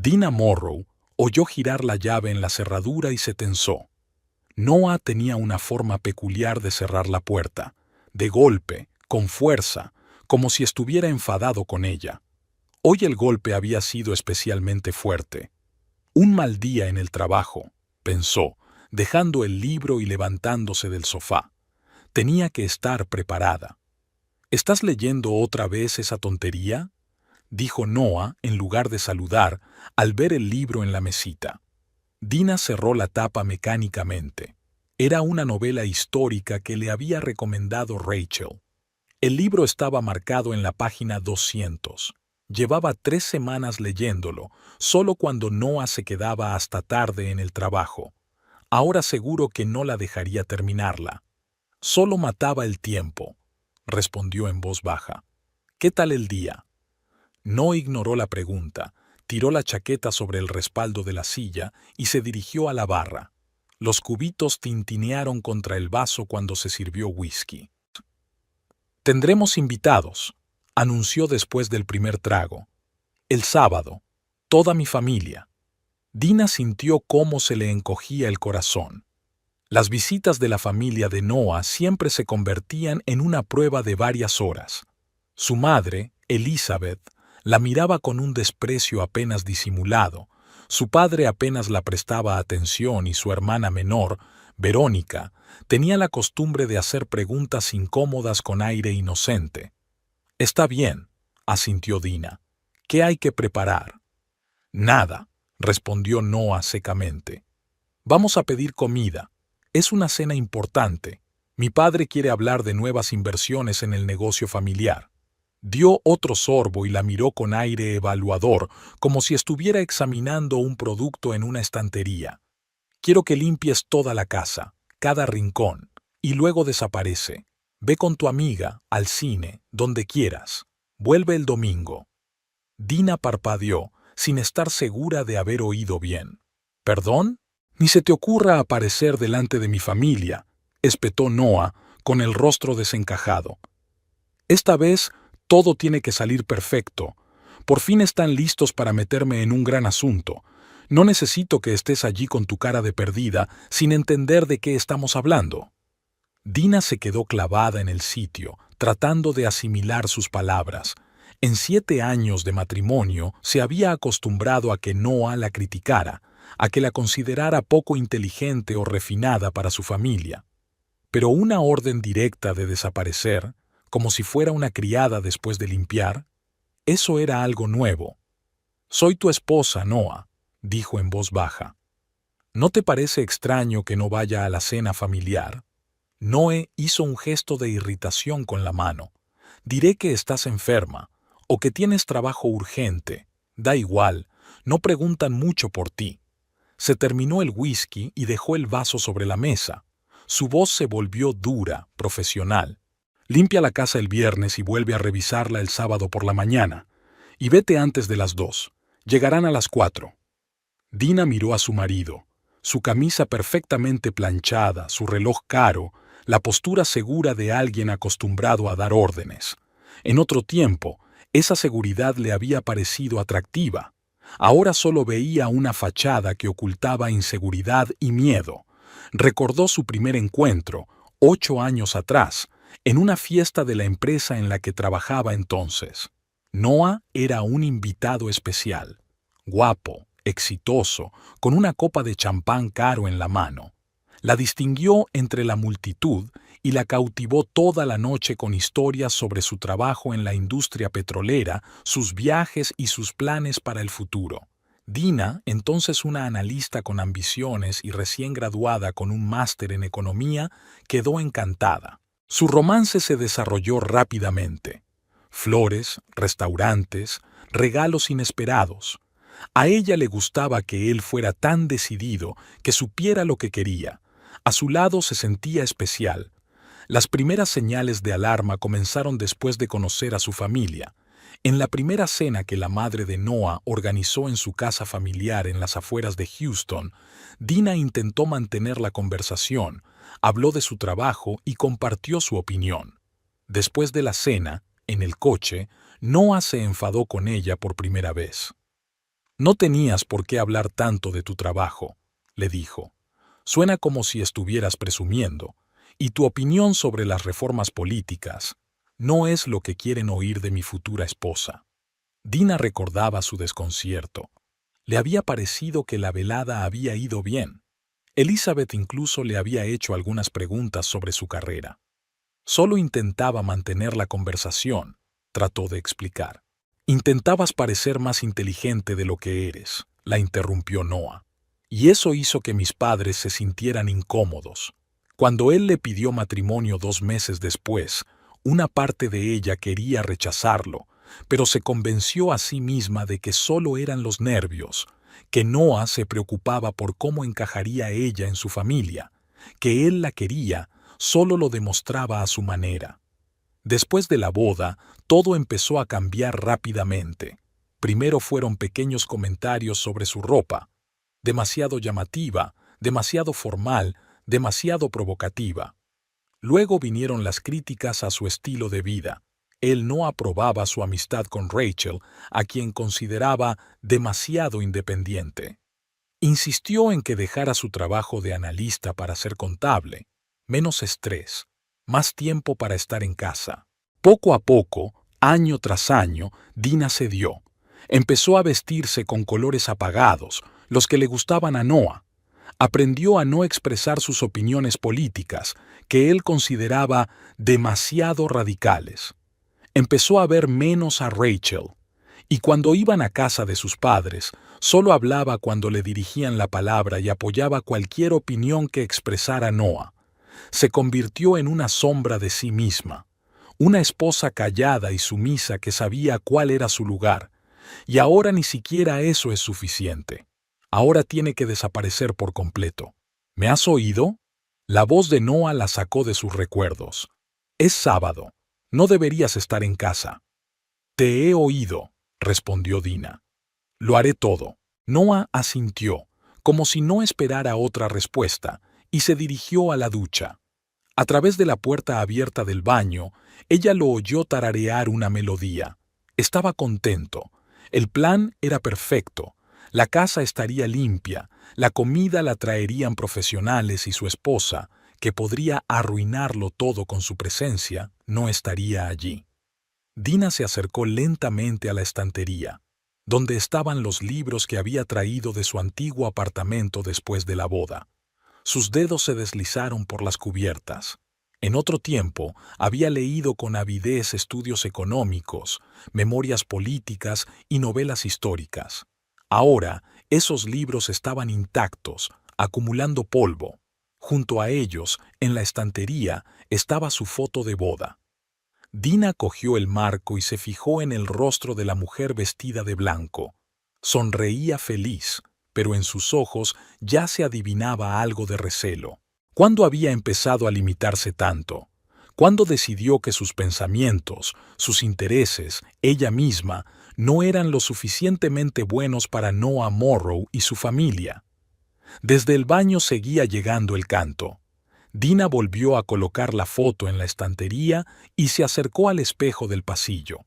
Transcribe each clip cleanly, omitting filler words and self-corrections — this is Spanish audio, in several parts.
Dina Morrow oyó girar la llave en la cerradura y se tensó. Noah tenía una forma peculiar de cerrar la puerta, de golpe, con fuerza, como si estuviera enfadado con ella. Hoy el golpe había sido especialmente fuerte. Un mal día en el trabajo, pensó, dejando el libro y levantándose del sofá. Tenía que estar preparada. ¿Estás leyendo otra vez esa tontería?, dijo Noah en lugar de saludar al ver el libro en la mesita. Dina cerró la tapa mecánicamente. Era una novela histórica que le había recomendado Rachel. El libro estaba marcado en la página 200. Llevaba 3 semanas leyéndolo, solo cuando Noah se quedaba hasta tarde en el trabajo. Ahora seguro que no la dejaría terminarla. Solo mataba el tiempo, respondió en voz baja. ¿Qué tal el día? No ignoró la pregunta, tiró la chaqueta sobre el respaldo de la silla y se dirigió a la barra. Los cubitos tintinearon contra el vaso cuando se sirvió whisky. «Tendremos invitados», anunció después del primer trago. «El sábado. Toda mi familia». Dina sintió cómo se le encogía el corazón. Las visitas de la familia de Noah siempre se convertían en una prueba de varias horas. Su madre, Elizabeth, la miraba con un desprecio apenas disimulado. Su padre apenas la prestaba atención y su hermana menor, Verónica, tenía la costumbre de hacer preguntas incómodas con aire inocente. «Está bien», asintió Dina. «¿Qué hay que preparar?» «Nada», respondió Noah secamente. «Vamos a pedir comida. Es una cena importante. Mi padre quiere hablar de nuevas inversiones en el negocio familiar». Dio otro sorbo y la miró con aire evaluador, como si estuviera examinando un producto en una estantería. «Quiero que limpies toda la casa, cada rincón, y luego desaparece. Ve con tu amiga, al cine, donde quieras. Vuelve el domingo». Dina parpadeó, sin estar segura de haber oído bien. «¿Perdón? Ni se te ocurra aparecer delante de mi familia», espetó Noah, con el rostro desencajado. «Esta vez todo tiene que salir perfecto. Por fin están listos para meterme en un gran asunto. No necesito que estés allí con tu cara de perdida, sin entender de qué estamos hablando». Dina se quedó clavada en el sitio, tratando de asimilar sus palabras. En 7 años de matrimonio se había acostumbrado a que Noah la criticara, a que la considerara poco inteligente o refinada para su familia. Pero una orden directa de desaparecer, como si fuera una criada después de limpiar, eso era algo nuevo. «Soy tu esposa, Noah», dijo en voz baja. «¿No te parece extraño que no vaya a la cena familiar?» Noé hizo un gesto de irritación con la mano. «Diré que estás enferma, o que tienes trabajo urgente. Da igual, no preguntan mucho por ti». Se terminó el whisky y dejó el vaso sobre la mesa. Su voz se volvió dura, profesional. «Limpia la casa el viernes y vuelve a revisarla el sábado por la mañana. Y vete antes de las 2. Llegarán a las 4. Dina miró a su marido. Su camisa perfectamente planchada, su reloj caro, la postura segura de alguien acostumbrado a dar órdenes. En otro tiempo, esa seguridad le había parecido atractiva. Ahora solo veía una fachada que ocultaba inseguridad y miedo. Recordó su primer encuentro, 8 años atrás, en una fiesta de la empresa en la que trabajaba entonces. Noah era un invitado especial, guapo, exitoso, con una copa de champán caro en la mano. La distinguió entre la multitud y la cautivó toda la noche con historias sobre su trabajo en la industria petrolera, sus viajes y sus planes para el futuro. Dina, entonces una analista con ambiciones y recién graduada con un máster en economía, quedó encantada. Su romance se desarrolló rápidamente. Flores, restaurantes, regalos inesperados. A ella le gustaba que él fuera tan decidido, que supiera lo que quería. A su lado se sentía especial. Las primeras señales de alarma comenzaron después de conocer a su familia. En la primera cena que la madre de Noah organizó en su casa familiar en las afueras de Houston, Dina intentó mantener la conversación, habló de su trabajo y compartió su opinión. Después de la cena, en el coche, Noah se enfadó con ella por primera vez. No tenías por qué hablar tanto de tu trabajo, le dijo. Suena como si estuvieras presumiendo, y tu opinión sobre las reformas políticas no es lo que quieren oír de mi futura esposa. Dina recordaba su desconcierto. Le había parecido que la velada había ido bien. Elizabeth incluso le había hecho algunas preguntas sobre su carrera. Solo intentaba mantener la conversación, trató de explicar. Intentabas parecer más inteligente de lo que eres, la interrumpió Noah. Y eso hizo que mis padres se sintieran incómodos. Cuando él le pidió matrimonio 2 meses después, una parte de ella quería rechazarlo, pero se convenció a sí misma de que solo eran los nervios, que Noah se preocupaba por cómo encajaría ella en su familia, que él la quería, solo lo demostraba a su manera. Después de la boda, todo empezó a cambiar rápidamente. Primero fueron pequeños comentarios sobre su ropa, demasiado llamativa, demasiado formal, demasiado provocativa. Luego vinieron las críticas a su estilo de vida. Él no aprobaba su amistad con Rachel, a quien consideraba demasiado independiente. Insistió en que dejara su trabajo de analista para ser contable, menos estrés, más tiempo para estar en casa. Poco a poco, año tras año, Dina cedió. Empezó a vestirse con colores apagados, los que le gustaban a Noah. Aprendió a no expresar sus opiniones políticas, que él consideraba demasiado radicales. Empezó a ver menos a Rachel, y cuando iban a casa de sus padres, solo hablaba cuando le dirigían la palabra y apoyaba cualquier opinión que expresara Noah. Se convirtió en una sombra de sí misma, una esposa callada y sumisa que sabía cuál era su lugar, y ahora ni siquiera eso es suficiente. Ahora tiene que desaparecer por completo. ¿Me has oído? La voz de Noah la sacó de sus recuerdos. Es sábado. No deberías estar en casa. Te he oído, respondió Dina. Lo haré todo. Noah asintió, como si no esperara otra respuesta, y se dirigió a la ducha. A través de la puerta abierta del baño, ella lo oyó tararear una melodía. Estaba contento. El plan era perfecto. La casa estaría limpia, la comida la traerían profesionales y su esposa, que podría arruinarlo todo con su presencia, no estaría allí. Dina se acercó lentamente a la estantería, donde estaban los libros que había traído de su antiguo apartamento después de la boda. Sus dedos se deslizaron por las cubiertas. En otro tiempo había leído con avidez estudios económicos, memorias políticas y novelas históricas. Ahora, esos libros estaban intactos, acumulando polvo. Junto a ellos, en la estantería, estaba su foto de boda. Dina cogió el marco y se fijó en el rostro de la mujer vestida de blanco. Sonreía feliz, pero en sus ojos ya se adivinaba algo de recelo. ¿Cuándo había empezado a limitarse tanto? ¿Cuándo decidió que sus pensamientos, sus intereses, ella misma, no eran lo suficientemente buenos para Noah Morrow y su familia? Desde el baño seguía llegando el canto. Dina volvió a colocar la foto en la estantería y se acercó al espejo del pasillo.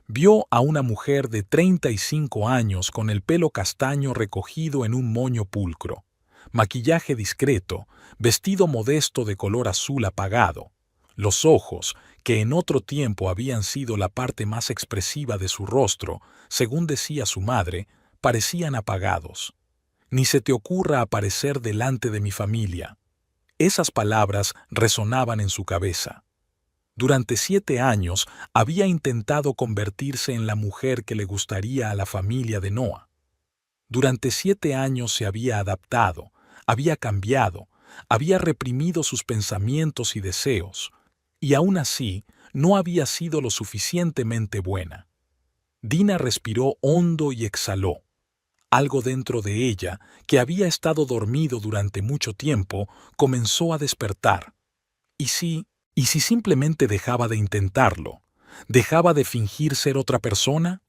Vio a una mujer de 35 años con el pelo castaño recogido en un moño pulcro, maquillaje discreto, vestido modesto de color azul apagado. Los ojos, que en otro tiempo habían sido la parte más expresiva de su rostro, según decía su madre, parecían apagados. Ni se te ocurra aparecer delante de mi familia. Esas palabras resonaban en su cabeza. Durante 7 años había intentado convertirse en la mujer que le gustaría a la familia de Noah. Durante 7 años se había adaptado, había cambiado, había reprimido sus pensamientos y deseos, y aún así no había sido lo suficientemente buena. Dina respiró hondo y exhaló. Algo dentro de ella, que había estado dormido durante mucho tiempo, comenzó a despertar. ¿Y si simplemente dejaba de intentarlo? ¿Dejaba de fingir ser otra persona?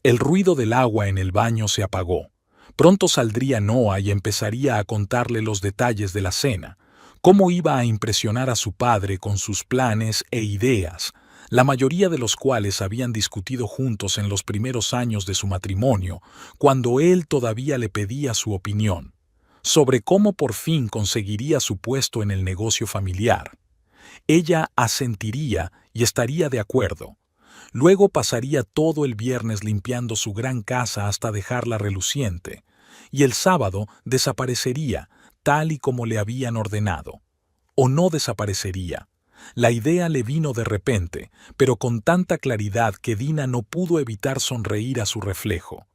El ruido del agua en el baño se apagó. Pronto saldría Noah y empezaría a contarle los detalles de la cena, cómo iba a impresionar a su padre con sus planes e ideas, la mayoría de los cuales habían discutido juntos en los primeros años de su matrimonio, cuando él todavía le pedía su opinión sobre cómo por fin conseguiría su puesto en el negocio familiar. Ella asentiría y estaría de acuerdo. Luego pasaría todo el viernes limpiando su gran casa hasta dejarla reluciente, y el sábado desaparecería, tal y como le habían ordenado. O no desaparecería. La idea le vino de repente, pero con tanta claridad que Dina no pudo evitar sonreír a su reflejo.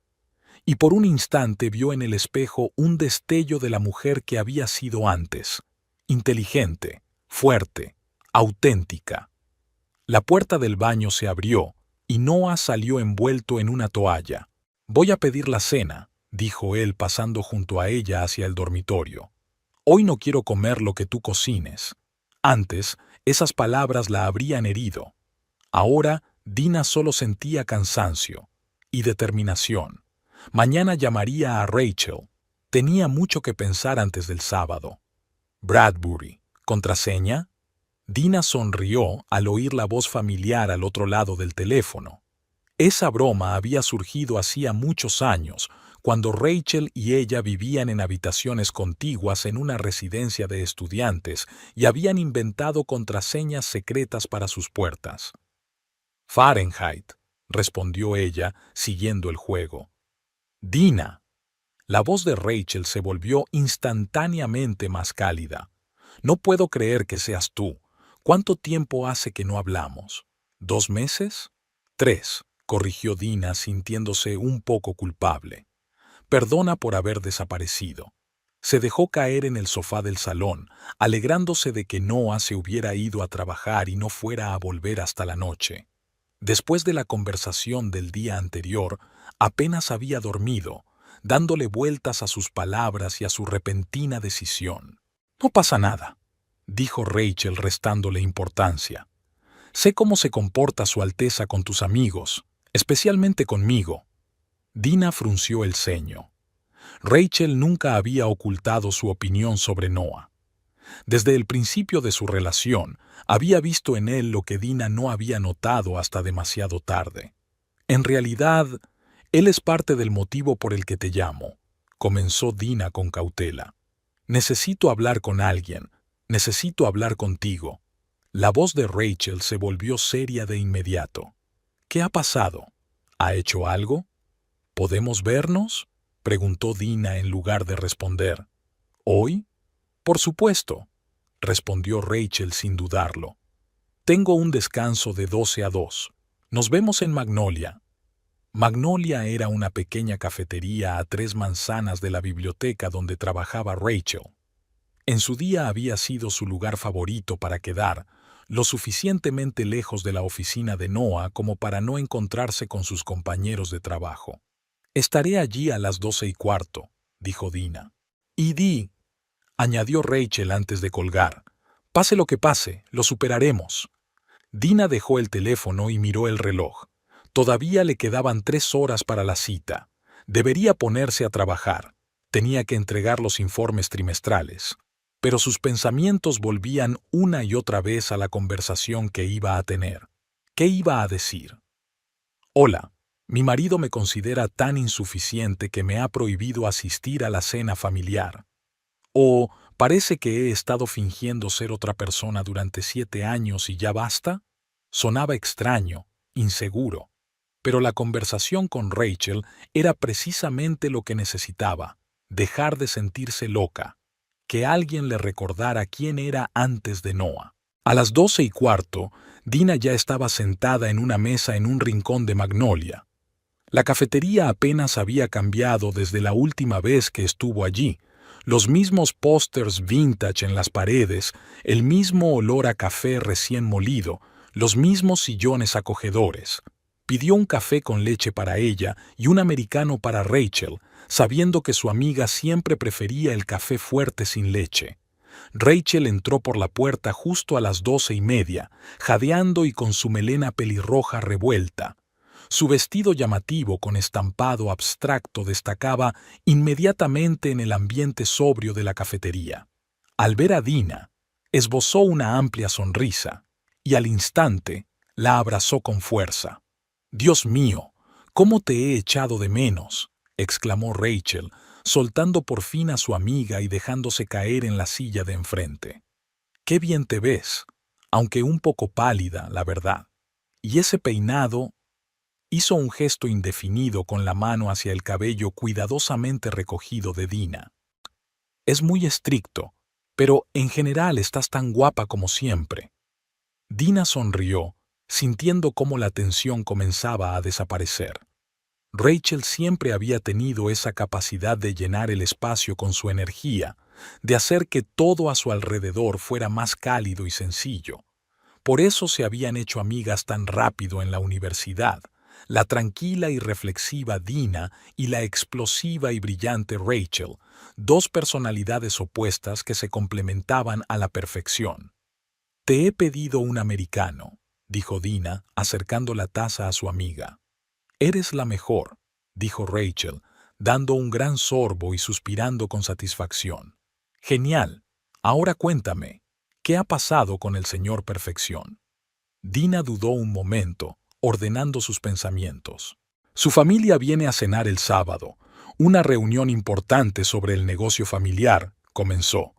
Y por un instante vio en el espejo un destello de la mujer que había sido antes. Inteligente, fuerte, auténtica. La puerta del baño se abrió y Noah salió envuelto en una toalla. «Voy a pedir la cena», dijo él pasando junto a ella hacia el dormitorio. «Hoy no quiero comer lo que tú cocines». Antes, esas palabras la habrían herido. Ahora, Dina solo sentía cansancio y determinación. Mañana llamaría a Rachel. Tenía mucho que pensar antes del sábado. Bradbury. ¿Contraseña? Dina sonrió al oír la voz familiar al otro lado del teléfono. Esa broma había surgido hacía muchos años, cuando Rachel y ella vivían en habitaciones contiguas en una residencia de estudiantes y habían inventado contraseñas secretas para sus puertas. Fahrenheit, respondió ella, siguiendo el juego. Dina. La voz de Rachel se volvió instantáneamente más cálida. No puedo creer que seas tú. ¿Cuánto tiempo hace que no hablamos? ¿2 meses? 3, corrigió Dina sintiéndose un poco culpable. Perdona por haber desaparecido. Se dejó caer en el sofá del salón, alegrándose de que Noah se hubiera ido a trabajar y no fuera a volver hasta la noche. Después de la conversación del día anterior, apenas había dormido, dándole vueltas a sus palabras y a su repentina decisión. «No pasa nada», dijo Rachel restándole importancia. «Sé cómo se comporta Su Alteza con tus amigos, especialmente conmigo». Dina frunció el ceño. Rachel nunca había ocultado su opinión sobre Noah. Desde el principio de su relación, había visto en él lo que Dina no había notado hasta demasiado tarde. «En realidad, él es parte del motivo por el que te llamo», comenzó Dina con cautela. «Necesito hablar con alguien. Necesito hablar contigo». La voz de Rachel se volvió seria de inmediato. «¿Qué ha pasado? ¿Ha hecho algo? ¿Podemos vernos?», preguntó Dina en lugar de responder. «¿Hoy? Por supuesto», respondió Rachel sin dudarlo. «Tengo un descanso de 12 a 2. Nos vemos en Magnolia». Magnolia era una pequeña cafetería a 3 manzanas de la biblioteca donde trabajaba Rachel. En su día había sido su lugar favorito para quedar, lo suficientemente lejos de la oficina de Noah como para no encontrarse con sus compañeros de trabajo. «Estaré allí a las 12:15», dijo Dina. «Y añadió Rachel antes de colgar. «Pase lo que pase, lo superaremos». Dina dejó el teléfono y miró el reloj. Todavía le quedaban 3 horas para la cita. Debería ponerse a trabajar. Tenía que entregar los informes trimestrales. Pero sus pensamientos volvían una y otra vez a la conversación que iba a tener. ¿Qué iba a decir? «Hola, mi marido me considera tan insuficiente que me ha prohibido asistir a la cena familiar». ¿O parece que he estado fingiendo ser otra persona durante 7 años y ya basta? Sonaba extraño, inseguro. Pero la conversación con Rachel era precisamente lo que necesitaba, dejar de sentirse loca, que alguien le recordara quién era antes de Noah. A las 12:15, Dina ya estaba sentada en una mesa en un rincón de Magnolia. La cafetería apenas había cambiado desde la última vez que estuvo allí. Los mismos pósters vintage en las paredes, el mismo olor a café recién molido, los mismos sillones acogedores. Pidió un café con leche para ella y un americano para Rachel, sabiendo que su amiga siempre prefería el café fuerte sin leche. Rachel entró por la puerta justo a las 12:30, jadeando y con su melena pelirroja revuelta. Su vestido llamativo con estampado abstracto destacaba inmediatamente en el ambiente sobrio de la cafetería. Al ver a Dina, esbozó una amplia sonrisa y al instante La abrazó con fuerza. «Dios mío, ¿cómo te he echado de menos?», exclamó Rachel, soltando por fin a su amiga y dejándose caer en la silla de enfrente. «Qué bien te ves, aunque un poco pálida, la verdad. Y ese peinado…». Hizo un gesto indefinido con la mano hacia el cabello cuidadosamente recogido de Dina. «Es muy estricto, pero en general estás tan guapa como siempre». Dina sonrió, sintiendo cómo la tensión comenzaba a desaparecer. Rachel siempre había tenido esa capacidad de llenar el espacio con su energía, de hacer que todo a su alrededor fuera más cálido y sencillo. Por eso se habían hecho amigas tan rápido en la universidad, la tranquila y reflexiva Dina y la explosiva y brillante Rachel, dos personalidades opuestas que se complementaban a la perfección. «Te he pedido un americano», dijo Dina, acercando la taza a su amiga. «Eres la mejor», dijo Rachel, dando un gran sorbo y suspirando con satisfacción. «Genial. Ahora cuéntame, ¿qué ha pasado con el señor Perfección?». Dina dudó un momento, ordenando sus pensamientos. «Su familia viene a cenar el sábado, una reunión importante sobre el negocio familiar», comenzó.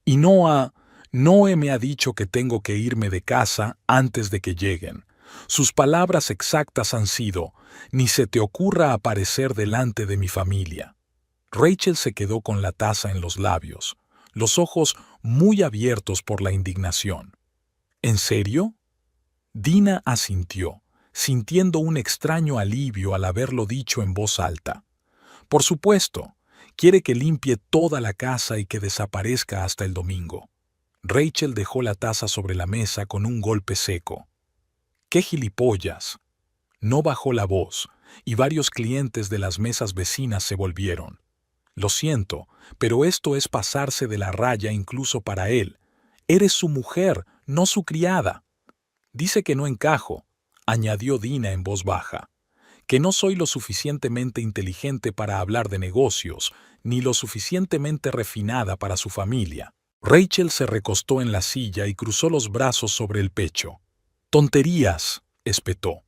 «Y Noe me ha dicho que tengo que irme de casa antes de que lleguen. Sus palabras exactas han sido: ni se te ocurra aparecer delante de mi familia». Rachel se quedó con la taza en los labios, los ojos muy abiertos por la indignación. «¿En serio?». Dina asintió, sintiendo un extraño alivio al haberlo dicho en voz alta. «Por supuesto, quiere que limpie toda la casa y que desaparezca hasta el domingo». Rachel dejó la taza sobre la mesa con un golpe seco. «¡Qué gilipollas!». No bajó la voz, y varios clientes de las mesas vecinas se volvieron. «Lo siento, pero esto es pasarse de la raya incluso para él. Eres su mujer, no su criada». «Dice que no encajo», añadió Dina en voz baja. «Que no soy lo suficientemente inteligente para hablar de negocios, ni lo suficientemente refinada para su familia». Rachel se recostó en la silla y cruzó los brazos sobre el pecho. «Tonterías», espetó.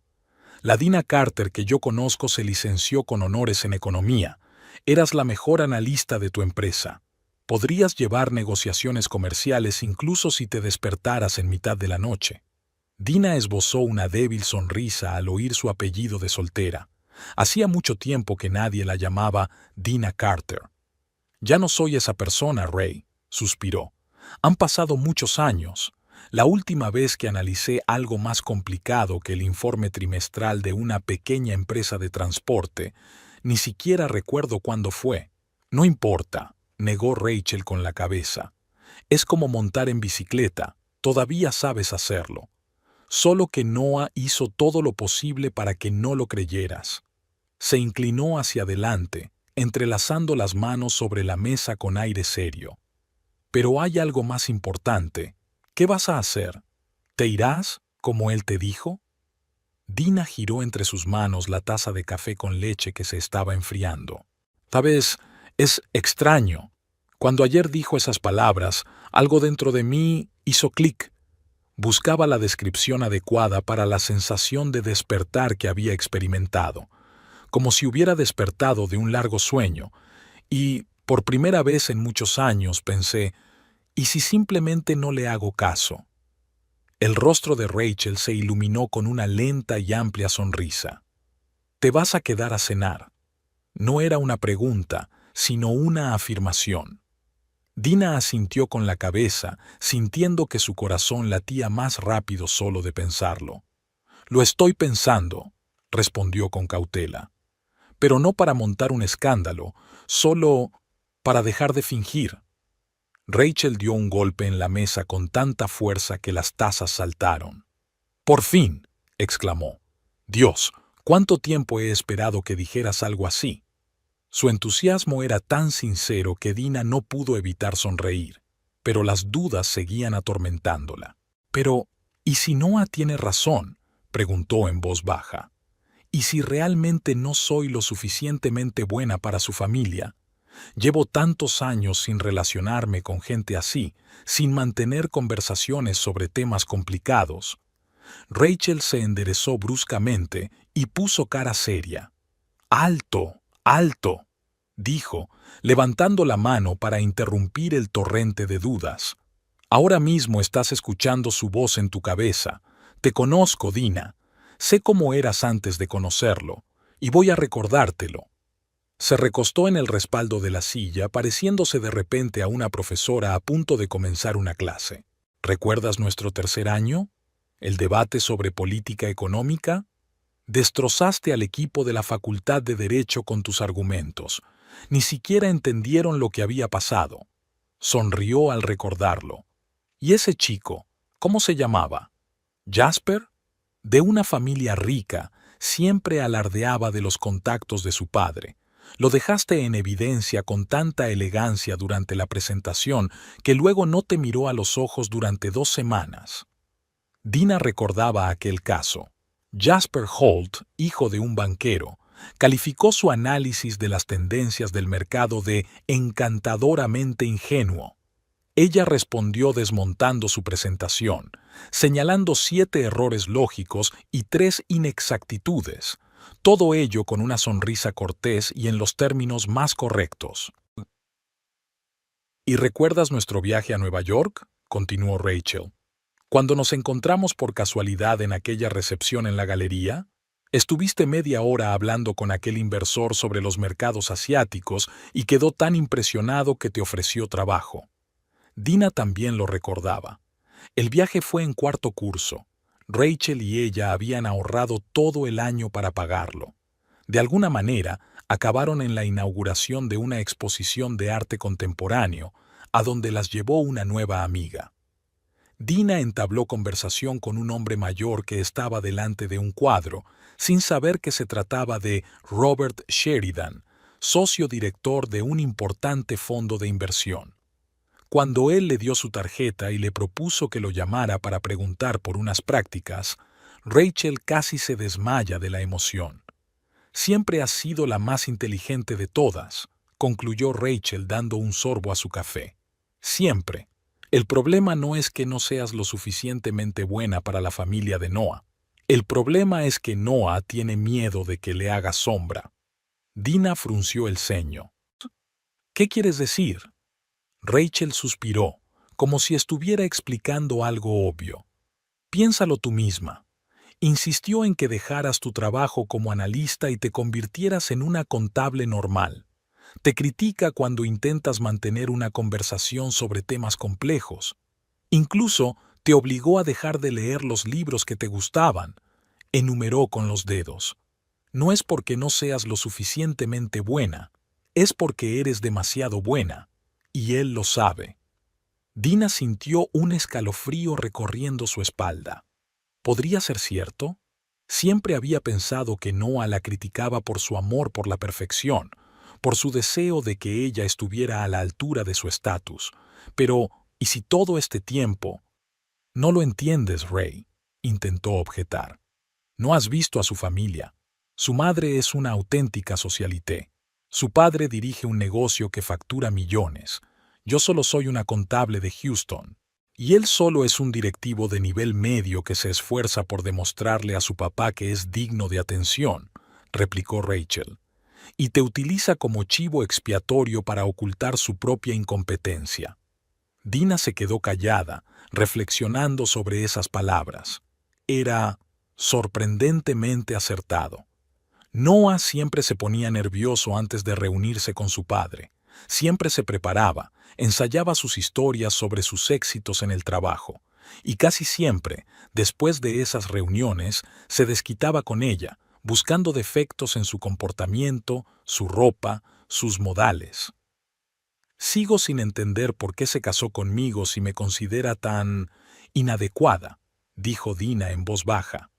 «La Dina Carter que yo conozco se licenció con honores en economía. Eras la mejor analista de tu empresa. Podrías llevar negociaciones comerciales incluso si te despertaras en mitad de la noche». Dina esbozó una débil sonrisa al oír su apellido de soltera. Hacía mucho tiempo que nadie la llamaba Dina Carter. «Ya no soy esa persona, Ray», suspiró. «Han pasado muchos años. La última vez que analicé algo más complicado que el informe trimestral de una pequeña empresa de transporte, ni siquiera recuerdo cuándo fue». «No importa», negó Rachel con la cabeza. «Es como montar en bicicleta, todavía sabes hacerlo. Solo que Noah hizo todo lo posible para que no lo creyeras». Se inclinó hacia adelante, entrelazando las manos sobre la mesa con aire serio. «Pero hay algo más importante. ¿Qué vas a hacer? ¿Te irás, como él te dijo?». Dina giró entre sus manos la taza de café con leche que se estaba enfriando. «Sabes, es extraño. Cuando ayer dijo esas palabras, algo dentro de mí hizo clic. Buscaba la descripción adecuada para la sensación de despertar que había experimentado, como si hubiera despertado de un largo sueño, y, por primera vez en muchos años, pensé: ¿y si simplemente no le hago caso?». El rostro de Rachel se iluminó con una lenta y amplia sonrisa. «¿Te vas a quedar a cenar?». No era una pregunta, sino una afirmación. Dina asintió con la cabeza, sintiendo que su corazón latía más rápido solo de pensarlo. «Lo estoy pensando», respondió con cautela. «Pero no para montar un escándalo, solo para dejar de fingir». Rachel dio un golpe en la mesa con tanta fuerza que las tazas saltaron. «¡Por fin!», exclamó. «Dios, ¿cuánto tiempo he esperado que dijeras algo así?». Su entusiasmo era tan sincero que Dina no pudo evitar sonreír, pero las dudas seguían atormentándola. «Pero, ¿y si Noah tiene razón?», preguntó en voz baja. «¿Y si realmente no soy lo suficientemente buena para su familia? Llevo tantos años sin relacionarme con gente así, sin mantener conversaciones sobre temas complicados. Rachel se enderezó bruscamente y puso cara seria. «¡Alto! ¡Alto!», dijo, levantando la mano para interrumpir el torrente de dudas. «Ahora mismo estás escuchando su voz en tu cabeza. Te conozco, Dina. Sé cómo eras antes de conocerlo, y voy a recordártelo». Se recostó en el respaldo de la silla, pareciéndose de repente a una profesora a punto de comenzar una clase. «¿Recuerdas nuestro tercer año? ¿El debate sobre política económica? Destrozaste al equipo de la Facultad de Derecho con tus argumentos. Ni siquiera entendieron lo que había pasado». Sonrió al recordarlo. «¿Y ese chico, cómo se llamaba? ¿Jasper?». De una familia rica, siempre alardeaba de los contactos de su padre. Lo dejaste en evidencia con tanta elegancia durante la presentación que luego no te miró a los ojos durante 2 semanas. Dina recordaba aquel caso. Jasper Holt, hijo de un banquero, calificó su análisis de las tendencias del mercado de encantadoramente ingenuo. Ella respondió desmontando su presentación, señalando 7 errores lógicos y 3 inexactitudes, todo ello con una sonrisa cortés y en los términos más correctos. «¿Y recuerdas nuestro viaje a Nueva York?», continuó Rachel. «Cuando nos encontramos por casualidad en aquella recepción en la galería, estuviste media hora hablando con aquel inversor sobre los mercados asiáticos y quedó tan impresionado que te ofreció trabajo». Dina también lo recordaba. El viaje fue en 4º curso. Rachel y ella habían ahorrado todo el año para pagarlo. De alguna manera, acabaron en la inauguración de una exposición de arte contemporáneo, a donde las llevó una nueva amiga. Dina entabló conversación con un hombre mayor que estaba delante de un cuadro, sin saber que se trataba de Robert Sheridan, socio director de un importante fondo de inversión. Cuando él le dio su tarjeta y le propuso que lo llamara para preguntar por unas prácticas, Rachel casi se desmaya de la emoción. «Siempre has sido la más inteligente de todas», concluyó Rachel dando un sorbo a su café. «Siempre. El problema no es que no seas lo suficientemente buena para la familia de Noah. El problema es que Noah tiene miedo de que le haga sombra». Dina frunció el ceño. «¿Qué quieres decir?». Rachel suspiró, como si estuviera explicando algo obvio. «Piénsalo tú misma. Insistió en que dejaras tu trabajo como analista y te convirtieras en una contable normal. Te critica cuando intentas mantener una conversación sobre temas complejos. Incluso te obligó a dejar de leer los libros que te gustaban». Enumeró con los dedos. «No es porque no seas lo suficientemente buena, es porque eres demasiado buena. Y él lo sabe». Dina sintió un escalofrío recorriendo su espalda. ¿Podría ser cierto? Siempre había pensado que Noah la criticaba por su amor por la perfección, por su deseo de que ella estuviera a la altura de su estatus. Pero, ¿y si todo este tiempo? «No lo entiendes, Ray», intentó objetar. «No has visto a su familia. Su madre es una auténtica socialité. Su padre dirige un negocio que factura millones. Yo solo soy una contable de Houston. Y él solo es un directivo de nivel medio que se esfuerza por demostrarle a su papá que es digno de atención», replicó Rachel. «Y te utiliza como chivo expiatorio para ocultar su propia incompetencia». Dina se quedó callada, reflexionando sobre esas palabras. Era sorprendentemente acertado. Noah siempre se ponía nervioso antes de reunirse con su padre. Siempre se preparaba, ensayaba sus historias sobre sus éxitos en el trabajo, y casi siempre, después de esas reuniones, se desquitaba con ella, buscando defectos en su comportamiento, su ropa, sus modales. «Sigo sin entender por qué se casó conmigo si me considera tan inadecuada», dijo Dina en voz baja.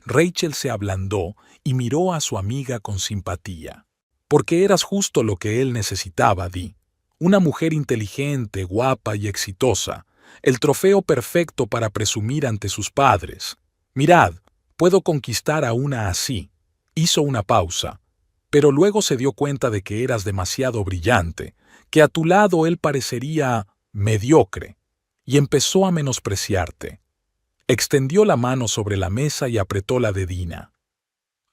Rachel se ablandó y miró a su amiga con simpatía. «Porque eras justo lo que él necesitaba, Di. Una mujer inteligente, guapa y exitosa. El trofeo perfecto para presumir ante sus padres. Mirad, puedo conquistar a una así». Hizo una pausa, pero luego se dio cuenta de que eras demasiado brillante, que a tu lado él parecería mediocre, y empezó a menospreciarte. Extendió la mano sobre la mesa y apretó la de Dina.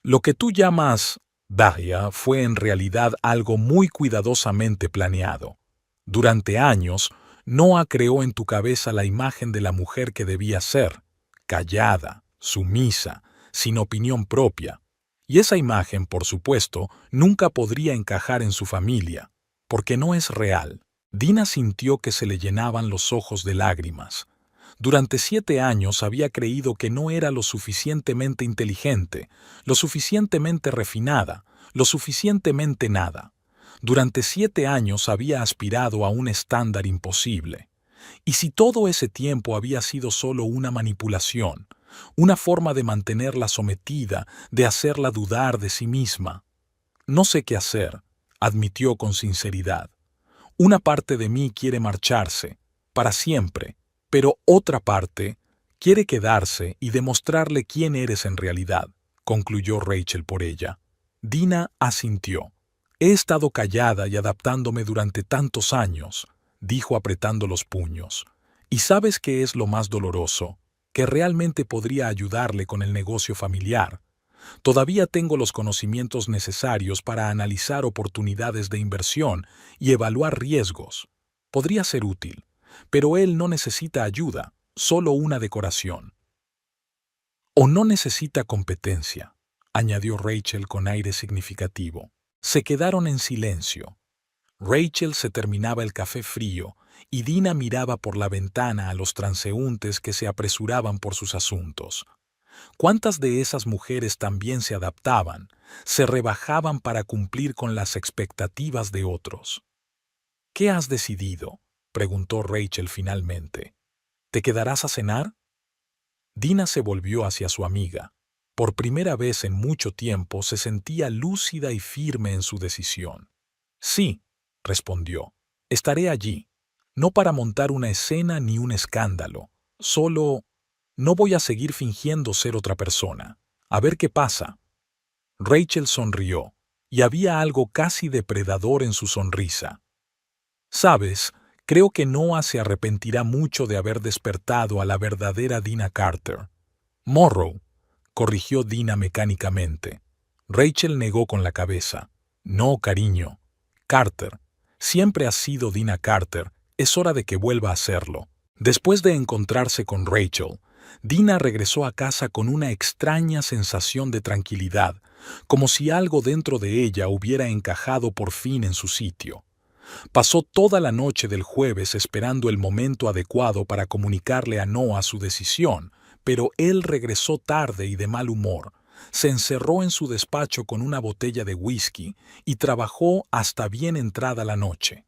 Lo que tú llamas Daria fue en realidad algo muy cuidadosamente planeado. Durante años, Noah creó en tu cabeza la imagen de la mujer que debía ser, callada, sumisa, sin opinión propia. Y esa imagen, por supuesto, nunca podría encajar en su familia, porque no es real. Dina sintió que se le llenaban los ojos de lágrimas. Durante 7 años había creído que no era lo suficientemente inteligente, lo suficientemente refinada, lo suficientemente nada. Durante 7 años había aspirado a un estándar imposible. ¿Y si todo ese tiempo había sido solo una manipulación, una forma de mantenerla sometida, de hacerla dudar de sí misma? No sé qué hacer, admitió con sinceridad. Una parte de mí quiere marcharse, para siempre, pero otra parte quiere quedarse y demostrarle quién eres en realidad, concluyó Rachel por ella. Dina asintió. He estado callada y adaptándome durante tantos años, dijo apretando los puños. ¿Y sabes qué es lo más doloroso? Que realmente podría ayudarle con el negocio familiar. Todavía tengo los conocimientos necesarios para analizar oportunidades de inversión y evaluar riesgos. Podría ser útil, pero él no necesita ayuda, solo una decoración. O no necesita competencia, añadió Rachel con aire significativo. Se quedaron en silencio. Rachel se terminaba el café frío y Dina miraba por la ventana a los transeúntes que se apresuraban por sus asuntos. ¿Cuántas de esas mujeres también se adaptaban, se rebajaban para cumplir con las expectativas de otros? ¿Qué has decidido?, preguntó Rachel finalmente. ¿Te quedarás a cenar? Dina se volvió hacia su amiga. Por primera vez en mucho tiempo se sentía lúcida y firme en su decisión. Sí, respondió. Estaré allí. No para montar una escena ni un escándalo. Solo no voy a seguir fingiendo ser otra persona. A ver qué pasa. Rachel sonrió, y había algo casi depredador en su sonrisa. Sabes, creo que Noah se arrepentirá mucho de haber despertado a la verdadera Dina Carter. Morrow, corrigió Dina mecánicamente. Rachel negó con la cabeza. No, cariño. Carter. Siempre ha sido Dina Carter. Es hora de que vuelva a serlo. Después de encontrarse con Rachel, Dina regresó a casa con una extraña sensación de tranquilidad, como si algo dentro de ella hubiera encajado por fin en su sitio. Pasó toda la noche del jueves esperando el momento adecuado para comunicarle a Noah su decisión, pero él regresó tarde y de mal humor. Se encerró en su despacho con una botella de whisky y trabajó hasta bien entrada la noche.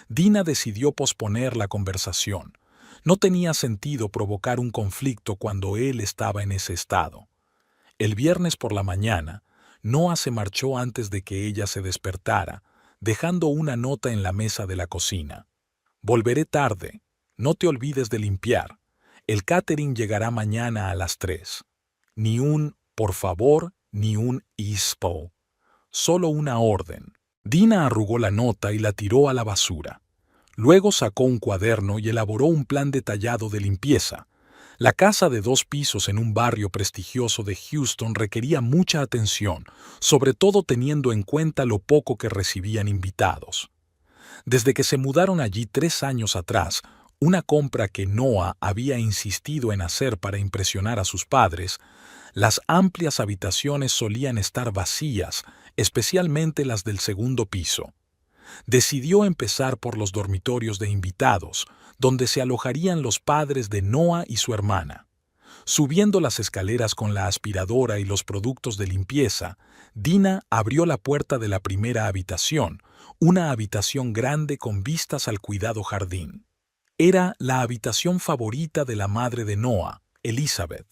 Dina decidió posponer la conversación. No tenía sentido provocar un conflicto cuando él estaba en ese estado. El viernes por la mañana, Noah se marchó antes de que ella se despertara, dejando una nota en la mesa de la cocina. Volveré tarde. No te olvides de limpiar. El catering llegará mañana a las 3. Ni un por favor, ni un ispo. Solo una orden. Dina arrugó la nota y la tiró a la basura. Luego sacó un cuaderno y elaboró un plan detallado de limpieza. La casa de 2 pisos en un barrio prestigioso de Houston requería mucha atención, sobre todo teniendo en cuenta lo poco que recibían invitados. Desde que se mudaron allí 3 años atrás, una compra que Noah había insistido en hacer para impresionar a sus padres, las amplias habitaciones solían estar vacías, especialmente las del segundo piso. Decidió empezar por los dormitorios de invitados, donde se alojarían los padres de Noah y su hermana. Subiendo las escaleras con la aspiradora y los productos de limpieza, Dina abrió la puerta de la primera habitación, una habitación grande con vistas al cuidado jardín. Era la habitación favorita de la madre de Noah, Elizabeth.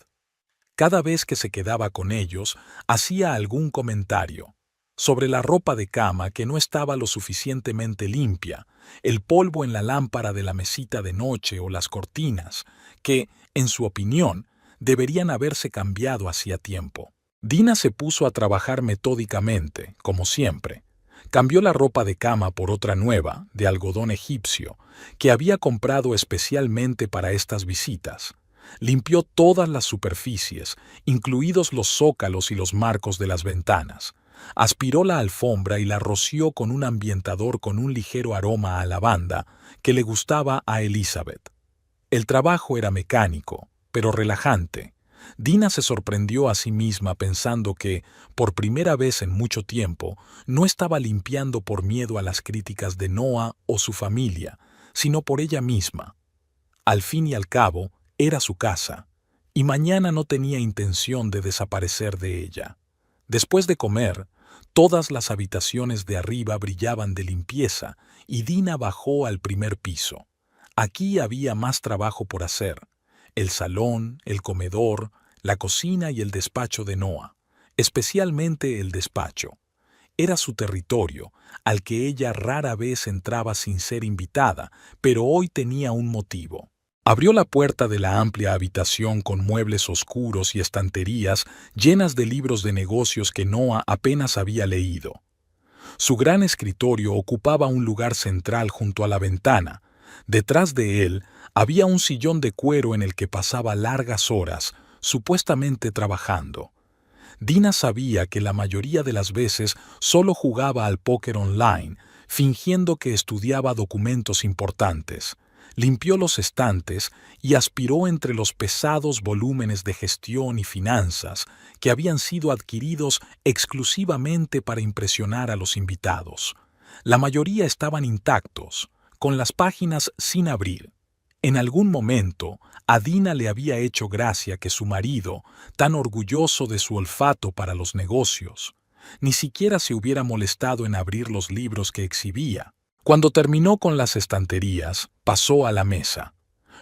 Cada vez que se quedaba con ellos, hacía algún comentario sobre la ropa de cama que no estaba lo suficientemente limpia, el polvo en la lámpara de la mesita de noche o las cortinas, que, en su opinión, deberían haberse cambiado hacía tiempo. Dina se puso a trabajar metódicamente, como siempre. Cambió la ropa de cama por otra nueva, de algodón egipcio, que había comprado especialmente para estas visitas. Limpió todas las superficies, incluidos los zócalos y los marcos de las ventanas. Aspiró la alfombra y la roció con un ambientador con un ligero aroma a lavanda que le gustaba a Elizabeth. El trabajo era mecánico, pero relajante. Dina se sorprendió a sí misma pensando que, por primera vez en mucho tiempo, no estaba limpiando por miedo a las críticas de Noah o su familia, sino por ella misma. Al fin y al cabo, era su casa, y mañana no tenía intención de desaparecer de ella. Después de comer, todas las habitaciones de arriba brillaban de limpieza y Dina bajó al primer piso. Aquí había más trabajo por hacer: el salón, el comedor, la cocina y el despacho de Noah, especialmente el despacho. Era su territorio, al que ella rara vez entraba sin ser invitada, pero hoy tenía un motivo. Abrió la puerta de la amplia habitación con muebles oscuros y estanterías llenas de libros de negocios que Noah apenas había leído. Su gran escritorio ocupaba un lugar central junto a la ventana. Detrás de él había un sillón de cuero en el que pasaba largas horas, supuestamente trabajando. Dina sabía que la mayoría de las veces solo jugaba al póker online, fingiendo que estudiaba documentos importantes. Limpió los estantes y aspiró entre los pesados volúmenes de gestión y finanzas que habían sido adquiridos exclusivamente para impresionar a los invitados. La mayoría estaban intactos, con las páginas sin abrir. En algún momento, a Dina le había hecho gracia que su marido, tan orgulloso de su olfato para los negocios, ni siquiera se hubiera molestado en abrir los libros que exhibía. Cuando terminó con las estanterías, pasó a la mesa.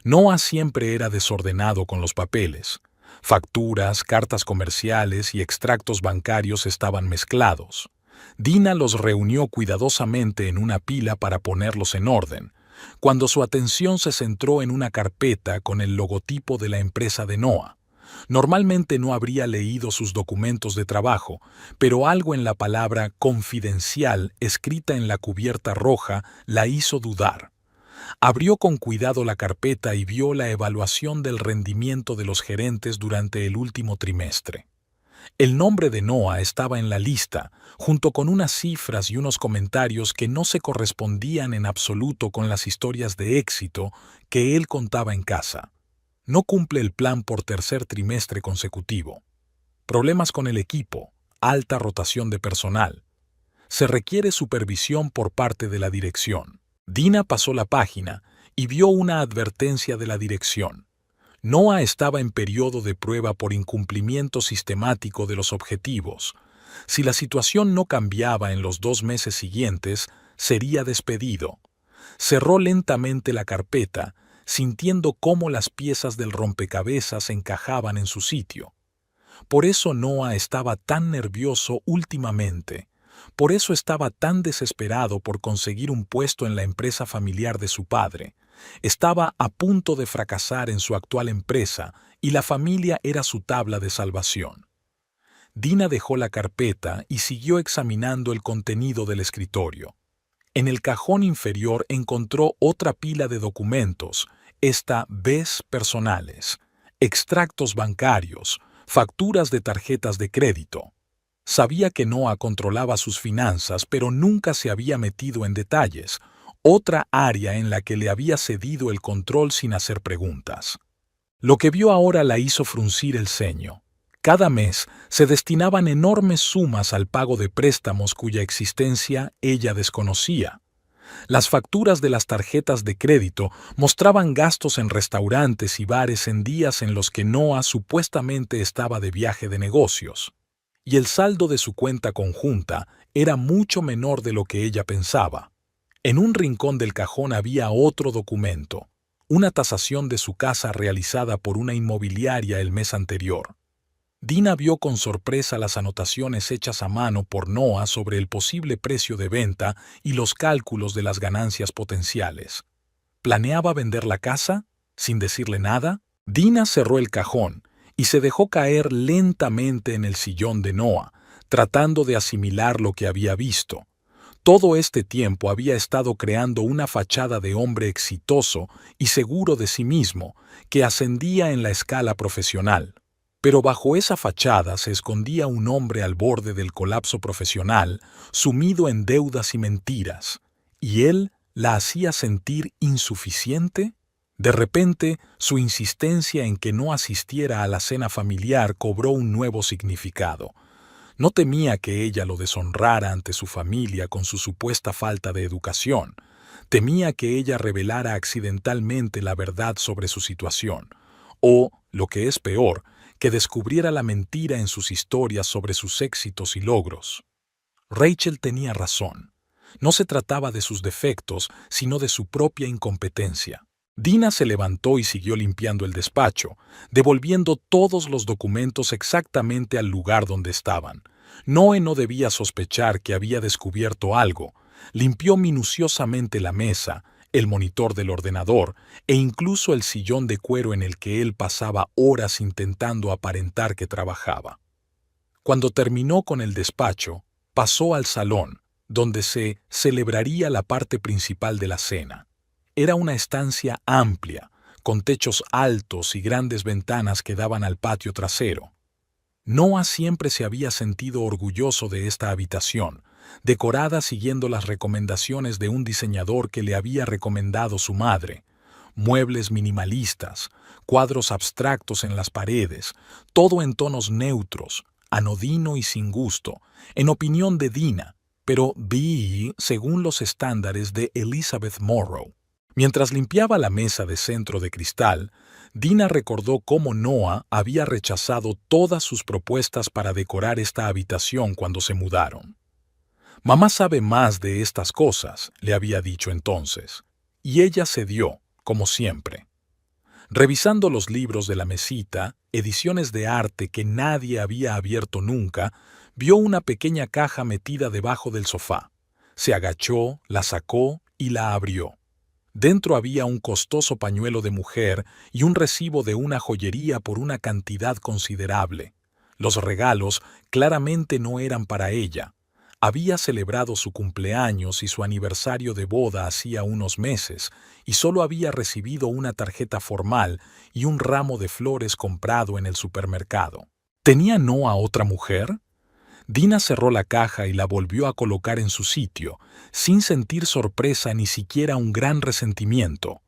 Noah siempre era desordenado con los papeles. Facturas, cartas comerciales y extractos bancarios estaban mezclados. Dina los reunió cuidadosamente en una pila para ponerlos en orden, cuando su atención se centró en una carpeta con el logotipo de la empresa de Noah. Normalmente no habría leído sus documentos de trabajo, pero algo en la palabra confidencial escrita en la cubierta roja la hizo dudar. Abrió con cuidado la carpeta y vio la evaluación del rendimiento de los gerentes durante el último trimestre. El nombre de Noah estaba en la lista, junto con unas cifras y unos comentarios que no se correspondían en absoluto con las historias de éxito que él contaba en casa. No cumple el plan por tercer trimestre consecutivo. Problemas con el equipo, alta rotación de personal. Se requiere supervisión por parte de la dirección. Dina pasó la página y vio una advertencia de la dirección. Noah estaba en periodo de prueba por incumplimiento sistemático de los objetivos. Si la situación no cambiaba en los 2 meses siguientes, sería despedido. Cerró lentamente la carpeta, sintiendo cómo las piezas del rompecabezas encajaban en su sitio. Por eso Noah estaba tan nervioso últimamente. Por eso estaba tan desesperado por conseguir un puesto en la empresa familiar de su padre. Estaba a punto de fracasar en su actual empresa y la familia era su tabla de salvación. Dina dejó la carpeta y siguió examinando el contenido del escritorio. En el cajón inferior encontró otra pila de documentos, esta vez personales, extractos bancarios, facturas de tarjetas de crédito. Sabía que Noah controlaba sus finanzas, pero nunca se había metido en detalles, otra área en la que le había cedido el control sin hacer preguntas. Lo que vio ahora la hizo fruncir el ceño. Cada mes se destinaban enormes sumas al pago de préstamos cuya existencia ella desconocía. Las facturas de las tarjetas de crédito mostraban gastos en restaurantes y bares en días en los que Noah supuestamente estaba de viaje de negocios. Y el saldo de su cuenta conjunta era mucho menor de lo que ella pensaba. En un rincón del cajón había otro documento, una tasación de su casa realizada por una inmobiliaria el mes anterior. Dina vio con sorpresa las anotaciones hechas a mano por Noah sobre el posible precio de venta y los cálculos de las ganancias potenciales. ¿Planeaba vender la casa? ¿Sin decirle nada? Dina cerró el cajón y se dejó caer lentamente en el sillón de Noah, tratando de asimilar lo que había visto. Todo este tiempo había estado creando una fachada de hombre exitoso y seguro de sí mismo, que ascendía en la escala profesional. Pero bajo esa fachada se escondía un hombre al borde del colapso profesional, sumido en deudas y mentiras, y él la hacía sentir insuficiente. De repente, su insistencia en que no asistiera a la cena familiar cobró un nuevo significado. No temía que ella lo deshonrara ante su familia con su supuesta falta de educación. Temía que ella revelara accidentalmente la verdad sobre su situación, o, lo que es peor, que descubriera la mentira en sus historias sobre sus éxitos y logros. Rachel tenía razón. No se trataba de sus defectos, sino de su propia incompetencia. Dina se levantó y siguió limpiando el despacho, devolviendo todos los documentos exactamente al lugar donde estaban. Noe no debía sospechar que había descubierto algo. Limpió minuciosamente la mesa, el monitor del ordenador e incluso el sillón de cuero en el que él pasaba horas intentando aparentar que trabajaba. Cuando terminó con el despacho, pasó al salón, donde se celebraría la parte principal de la cena. Era una estancia amplia, con techos altos y grandes ventanas que daban al patio trasero. Noah siempre se había sentido orgulloso de esta habitación, decorada siguiendo las recomendaciones de un diseñador que le había recomendado su madre. Muebles minimalistas, cuadros abstractos en las paredes, todo en tonos neutros, anodino y sin gusto, en opinión de Dina, pero según los estándares de Elizabeth Morrow. Mientras limpiaba la mesa de centro de cristal, Dina recordó cómo Noah había rechazado todas sus propuestas para decorar esta habitación cuando se mudaron. «Mamá sabe más de estas cosas», le había dicho entonces, y ella cedió, como siempre. Revisando los libros de la mesita, ediciones de arte que nadie había abierto nunca, vio una pequeña caja metida debajo del sofá. Se agachó, la sacó y la abrió. Dentro había un costoso pañuelo de mujer y un recibo de una joyería por una cantidad considerable. Los regalos claramente no eran para ella. Había celebrado su cumpleaños y su aniversario de boda hacía unos meses, y solo había recibido una tarjeta formal y un ramo de flores comprado en el supermercado. ¿Tenía Noah otra mujer? Dina cerró la caja y la volvió a colocar en su sitio, sin sentir sorpresa ni siquiera un gran resentimiento.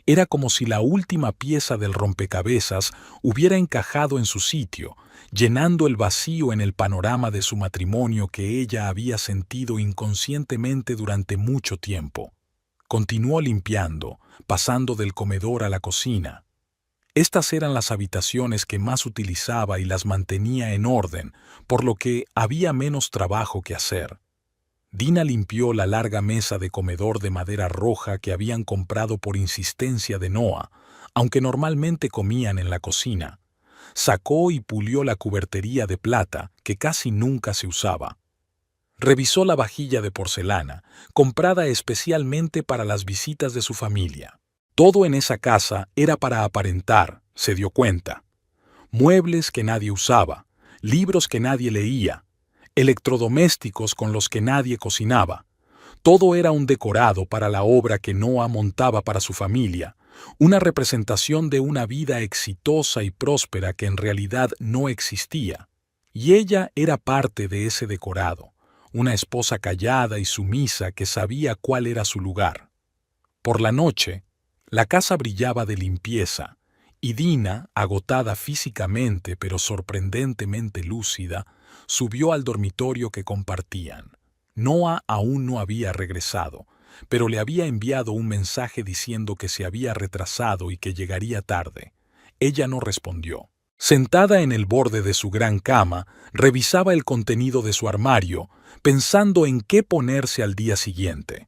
Era como si la última pieza del rompecabezas hubiera encajado en su sitio, llenando el vacío en el panorama de su matrimonio que ella había sentido inconscientemente durante mucho tiempo. Continuó limpiando, pasando del comedor a la cocina. Estas eran las habitaciones que más utilizaba y las mantenía en orden, por lo que había menos trabajo que hacer. Dina limpió la larga mesa de comedor de madera roja que habían comprado por insistencia de Noah, aunque normalmente comían en la cocina. Sacó y pulió la cubertería de plata, que casi nunca se usaba. Revisó la vajilla de porcelana, comprada especialmente para las visitas de su familia. Todo en esa casa era para aparentar, se dio cuenta. Muebles que nadie usaba, libros que nadie leía, electrodomésticos con los que nadie cocinaba. Todo era un decorado para la obra que Noah montaba para su familia, una representación de una vida exitosa y próspera que en realidad no existía. Y ella era parte de ese decorado, una esposa callada y sumisa que sabía cuál era su lugar. Por la noche, la casa brillaba de limpieza, y Dina, agotada físicamente pero sorprendentemente lúcida, subió al dormitorio que compartían. Noah aún no había regresado, pero le había enviado un mensaje diciendo que se había retrasado y que llegaría tarde. Ella no respondió. Sentada en el borde de su gran cama, revisaba el contenido de su armario, pensando en qué ponerse al día siguiente.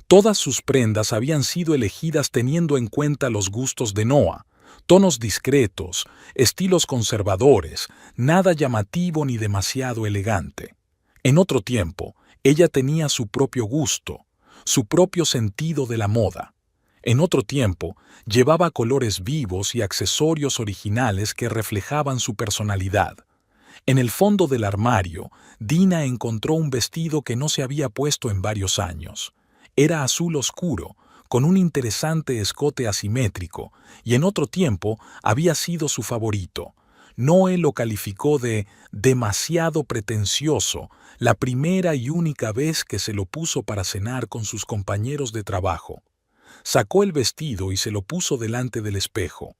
Todas sus prendas habían sido elegidas teniendo en cuenta los gustos de Noah, tonos discretos, estilos conservadores, nada llamativo ni demasiado elegante. En otro tiempo, ella tenía su propio gusto, su propio sentido de la moda. En otro tiempo, llevaba colores vivos y accesorios originales que reflejaban su personalidad. En el fondo del armario, Dina encontró un vestido que no se había puesto en varios años. Era azul oscuro, con un interesante escote asimétrico, y en otro tiempo había sido su favorito. Noé lo calificó de demasiado pretencioso la primera y única vez que se lo puso para cenar con sus compañeros de trabajo. Sacó el vestido y se lo puso delante del espejo.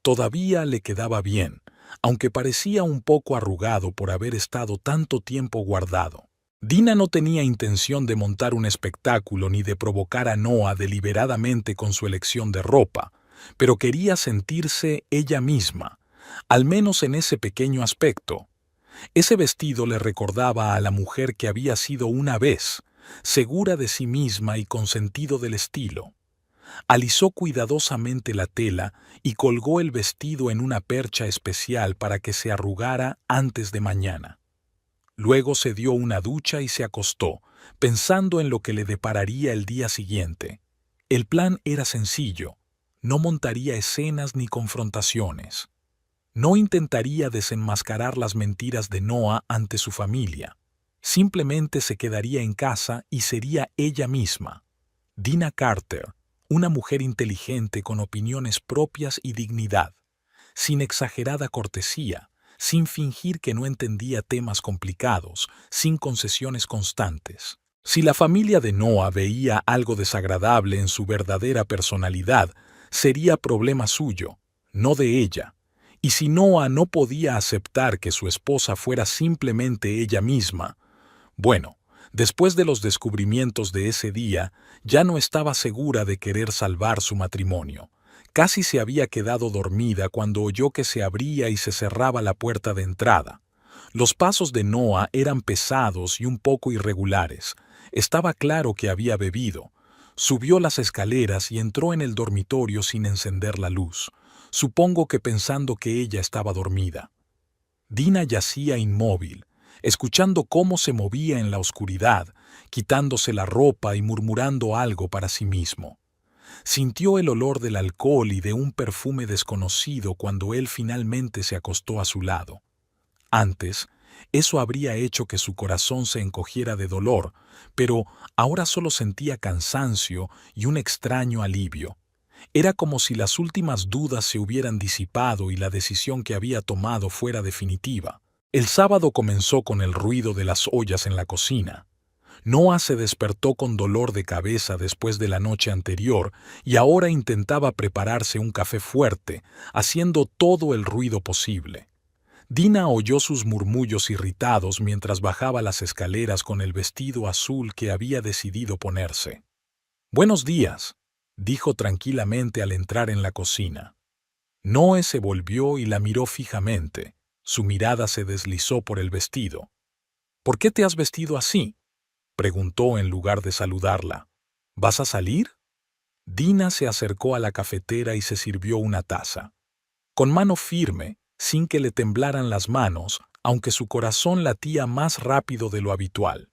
Todavía le quedaba bien, aunque parecía un poco arrugado por haber estado tanto tiempo guardado. Dina no tenía intención de montar un espectáculo ni de provocar a Noah deliberadamente con su elección de ropa, pero quería sentirse ella misma, al menos en ese pequeño aspecto. Ese vestido le recordaba a la mujer que había sido una vez, segura de sí misma y con sentido del estilo. Alisó cuidadosamente la tela y colgó el vestido en una percha especial para que se arrugara antes de mañana. Luego se dio una ducha y se acostó, pensando en lo que le depararía el día siguiente. El plan era sencillo: no montaría escenas ni confrontaciones. No intentaría desenmascarar las mentiras de Noah ante su familia. Simplemente se quedaría en casa y sería ella misma. Dina Carter, una mujer inteligente con opiniones propias y dignidad, sin exagerada cortesía, sin fingir que no entendía temas complicados, sin concesiones constantes. Si la familia de Noah veía algo desagradable en su verdadera personalidad, sería problema suyo, no de ella. Y si Noah no podía aceptar que su esposa fuera simplemente ella misma, bueno, después de los descubrimientos de ese día, ya no estaba segura de querer salvar su matrimonio. Casi se había quedado dormida cuando oyó que se abría y se cerraba la puerta de entrada. Los pasos de Noah eran pesados y un poco irregulares. Estaba claro que había bebido. Subió las escaleras y entró en el dormitorio sin encender la luz. Supongo que pensando que ella estaba dormida. Dina yacía inmóvil, escuchando cómo se movía en la oscuridad, quitándose la ropa y murmurando algo para sí mismo. Sintió el olor del alcohol y de un perfume desconocido cuando él finalmente se acostó a su lado. Antes, eso habría hecho que su corazón se encogiera de dolor, pero ahora solo sentía cansancio y un extraño alivio. Era como si las últimas dudas se hubieran disipado y la decisión que había tomado fuera definitiva. El sábado comenzó con el ruido de las ollas en la cocina. Noah se despertó con dolor de cabeza después de la noche anterior y ahora intentaba prepararse un café fuerte, haciendo todo el ruido posible. Dina oyó sus murmullos irritados mientras bajaba las escaleras con el vestido azul que había decidido ponerse. «Buenos días», dijo tranquilamente al entrar en la cocina. Noé se volvió y la miró fijamente. Su mirada se deslizó por el vestido. «¿Por qué te has vestido así?», preguntó en lugar de saludarla. «¿Vas a salir?». Dina se acercó a la cafetera y se sirvió una taza. Con mano firme, sin que le temblaran las manos, aunque su corazón latía más rápido de lo habitual.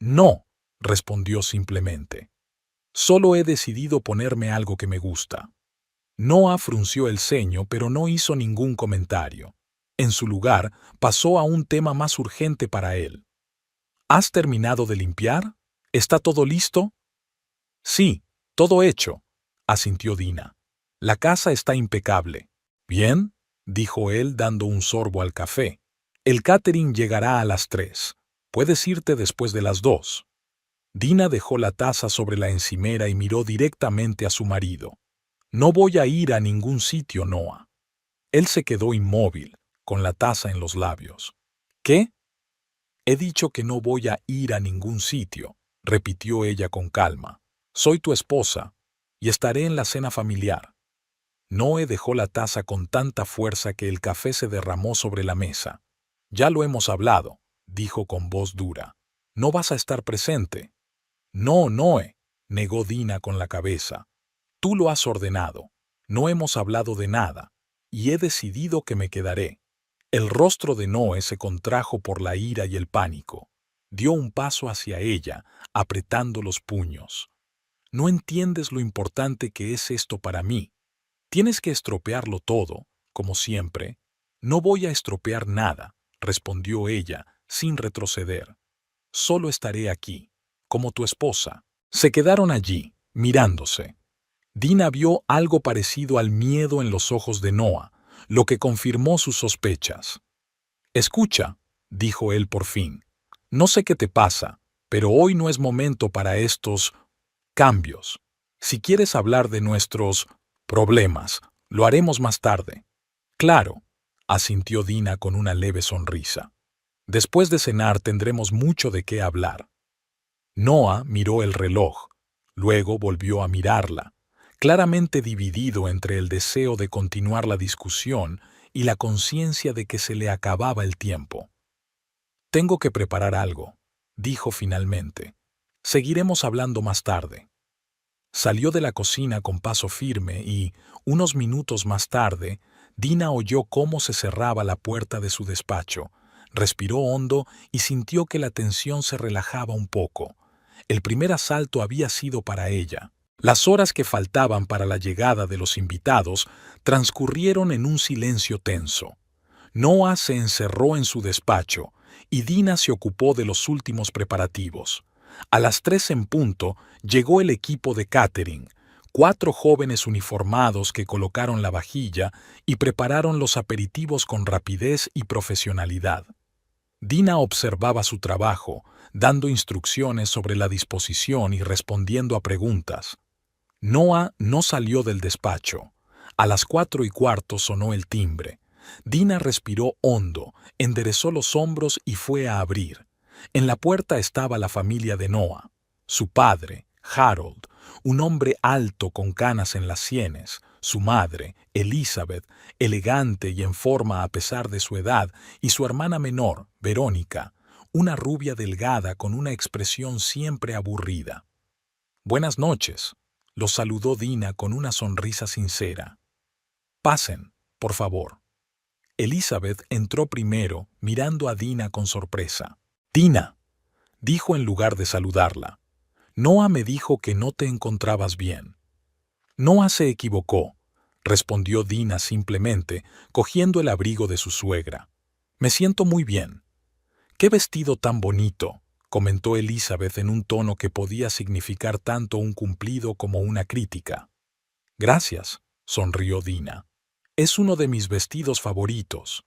«No», respondió simplemente. «Solo he decidido ponerme algo que me gusta». Noah frunció el ceño, pero no hizo ningún comentario. En su lugar, pasó a un tema más urgente para él. «¿Has terminado de limpiar? ¿Está todo listo?». «Sí, todo hecho», asintió Dina. «La casa está impecable». «Bien», dijo él dando un sorbo al café. «El catering llegará a las 3. Puedes irte después de las 2». Dina dejó la taza sobre la encimera y miró directamente a su marido. «No voy a ir a ningún sitio, Noah». Él se quedó inmóvil, con la taza en los labios. «¿Qué?». «He dicho que no voy a ir a ningún sitio», repitió ella con calma. «Soy tu esposa, y estaré en la cena familiar». Noé dejó la taza con tanta fuerza que el café se derramó sobre la mesa. «Ya lo hemos hablado», dijo con voz dura. «No vas a estar presente». «No, Noé», negó Dina con la cabeza. «Tú lo has ordenado. No hemos hablado de nada, y he decidido que me quedaré». El rostro de Noé se contrajo por la ira y el pánico. Dio un paso hacia ella, apretando los puños. «No entiendes lo importante que es esto para mí. Tienes que estropearlo todo, como siempre». «No voy a estropear nada», respondió ella, sin retroceder. Solo estaré aquí, como tu esposa. Se quedaron allí, mirándose. Dina vio algo parecido al miedo en los ojos de Noah, lo que confirmó sus sospechas. Escucha, dijo él por fin. No sé qué te pasa, pero hoy no es momento para estos cambios. Si quieres hablar de nuestros problemas, lo haremos más tarde. Claro, asintió Dina con una leve sonrisa. Después de cenar tendremos mucho de qué hablar. Noah miró el reloj, luego volvió a mirarla, claramente dividido entre el deseo de continuar la discusión y la conciencia de que se le acababa el tiempo. Tengo que preparar algo, dijo finalmente. Seguiremos hablando más tarde. Salió de la cocina con paso firme y, unos minutos más tarde, Dina oyó cómo se cerraba la puerta de su despacho, respiró hondo y sintió que la tensión se relajaba un poco. El primer asalto había sido para ella. Las horas que faltaban para la llegada de los invitados transcurrieron en un silencio tenso. Noah se encerró en su despacho y Dina se ocupó de los últimos preparativos. A las 3 en punto llegó el equipo de catering, 4 jóvenes uniformados que colocaron la vajilla y prepararon los aperitivos con rapidez y profesionalidad. Dina observaba su trabajo, dando instrucciones sobre la disposición y respondiendo a preguntas. Noah no salió del despacho. A las 4:15 sonó el timbre. Dina respiró hondo, enderezó los hombros y fue a abrir. En la puerta estaba la familia de Noah. Su padre, Harold, un hombre alto con canas en las sienes, su madre, Elizabeth, elegante y en forma a pesar de su edad, y su hermana menor, Verónica, una rubia delgada con una expresión siempre aburrida. «Buenas noches», los saludó Dina con una sonrisa sincera. «Pasen, por favor». Elizabeth entró primero, mirando a Dina con sorpresa. «Dina», dijo en lugar de saludarla. «Noah me dijo que no te encontrabas bien». «Noah se equivocó», respondió Dina simplemente, cogiendo el abrigo de su suegra. «Me siento muy bien». «Qué vestido tan bonito», comentó Elizabeth en un tono que podía significar tanto un cumplido como una crítica. «Gracias», sonrió Dina. «Es uno de mis vestidos favoritos».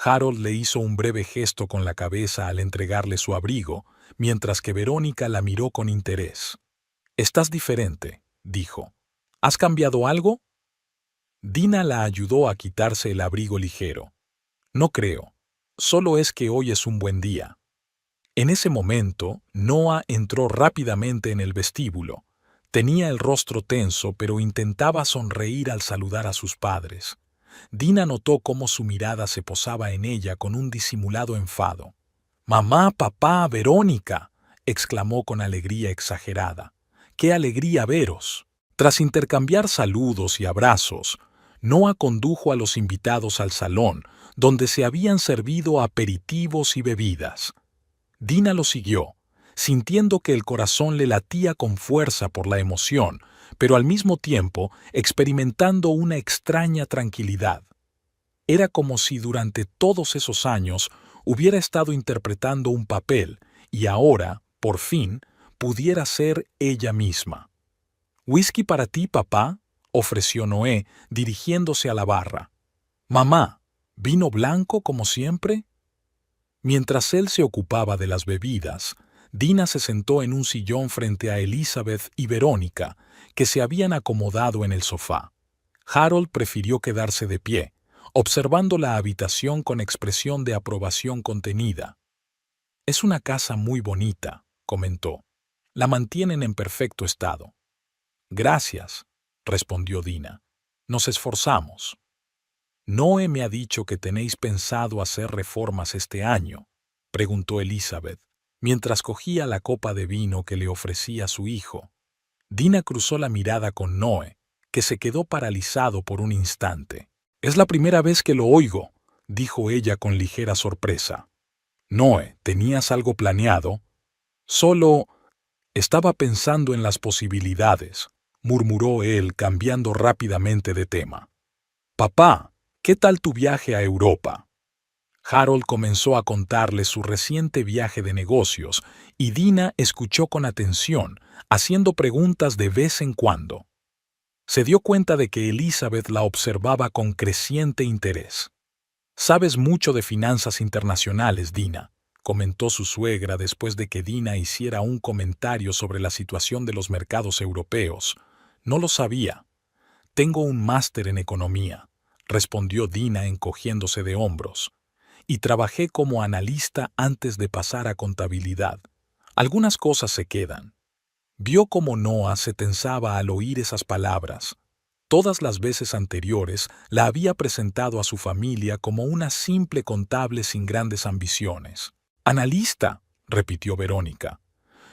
Harold le hizo un breve gesto con la cabeza al entregarle su abrigo, mientras que Verónica la miró con interés. «Estás diferente», dijo. «¿Has cambiado algo?» Dina la ayudó a quitarse el abrigo ligero. «No creo. Solo es que hoy es un buen día». En ese momento, Noah entró rápidamente en el vestíbulo. Tenía el rostro tenso, pero intentaba sonreír al saludar a sus padres. Dina notó cómo su mirada se posaba en ella con un disimulado enfado. «Mamá, papá, Verónica», exclamó con alegría exagerada. «¡Qué alegría veros!». Tras intercambiar saludos y abrazos, Noah condujo a los invitados al salón, donde se habían servido aperitivos y bebidas. Dina lo siguió, sintiendo que el corazón le latía con fuerza por la emoción, pero al mismo tiempo experimentando una extraña tranquilidad. Era como si durante todos esos años hubiera estado interpretando un papel y ahora, por fin, pudiera ser ella misma. «¿Whisky para ti, papá?», ofreció Noé, dirigiéndose a la barra. «Mamá, ¿vino blanco como siempre?». Mientras él se ocupaba de las bebidas, Dina se sentó en un sillón frente a Elizabeth y Verónica, que se habían acomodado en el sofá. Harold prefirió quedarse de pie, observando la habitación con expresión de aprobación contenida. «Es una casa muy bonita», comentó. «La mantienen en perfecto estado». «Gracias», respondió Dina. «Nos esforzamos». «¿Noé me ha dicho que tenéis pensado hacer reformas este año?», preguntó Elizabeth, mientras cogía la copa de vino que le ofrecía su hijo. Dina cruzó la mirada con Noé, que se quedó paralizado por un instante. «Es la primera vez que lo oigo», dijo ella con ligera sorpresa. «Noé, ¿tenías algo planeado?» «Solo estaba pensando en las posibilidades», murmuró él, cambiando rápidamente de tema. «Papá, ¿qué tal tu viaje a Europa?». Harold comenzó a contarle su reciente viaje de negocios y Dina escuchó con atención, haciendo preguntas de vez en cuando. Se dio cuenta de que Elizabeth la observaba con creciente interés. «Sabes mucho de finanzas internacionales, Dina», comentó su suegra después de que Dina hiciera un comentario sobre la situación de los mercados europeos. «No lo sabía. Tengo un máster en economía», respondió Dina encogiéndose de hombros. «Y trabajé como analista antes de pasar a contabilidad. Algunas cosas se quedan». Vio cómo Noah se tensaba al oír esas palabras. Todas las veces anteriores la había presentado a su familia como una simple contable sin grandes ambiciones. «Analista», repitió Verónica.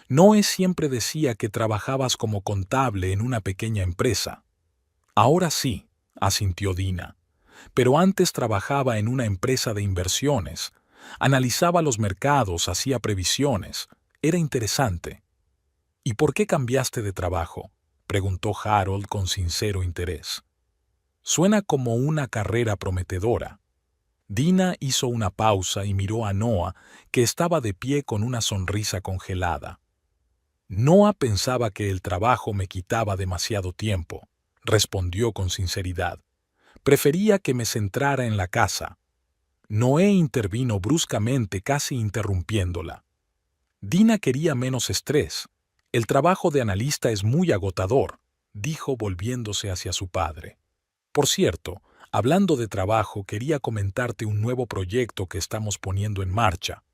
«Noé siempre decía que trabajabas como contable en una pequeña empresa». «Ahora sí», asintió Dina. «Pero antes trabajaba en una empresa de inversiones. Analizaba los mercados, hacía previsiones. Era interesante». «¿Y por qué cambiaste de trabajo?», preguntó Harold con sincero interés. «Suena como una carrera prometedora». Dina hizo una pausa y miró a Noah, que estaba de pie con una sonrisa congelada. «Noah pensaba que el trabajo me quitaba demasiado tiempo», respondió con sinceridad. «Prefería que me centrara en la casa». Noé intervino bruscamente, casi interrumpiéndola. Dina quería menos estrés. «El trabajo de analista es muy agotador», dijo volviéndose hacia su padre. «Por cierto, hablando de trabajo, quería comentarte un nuevo proyecto que estamos poniendo en marcha.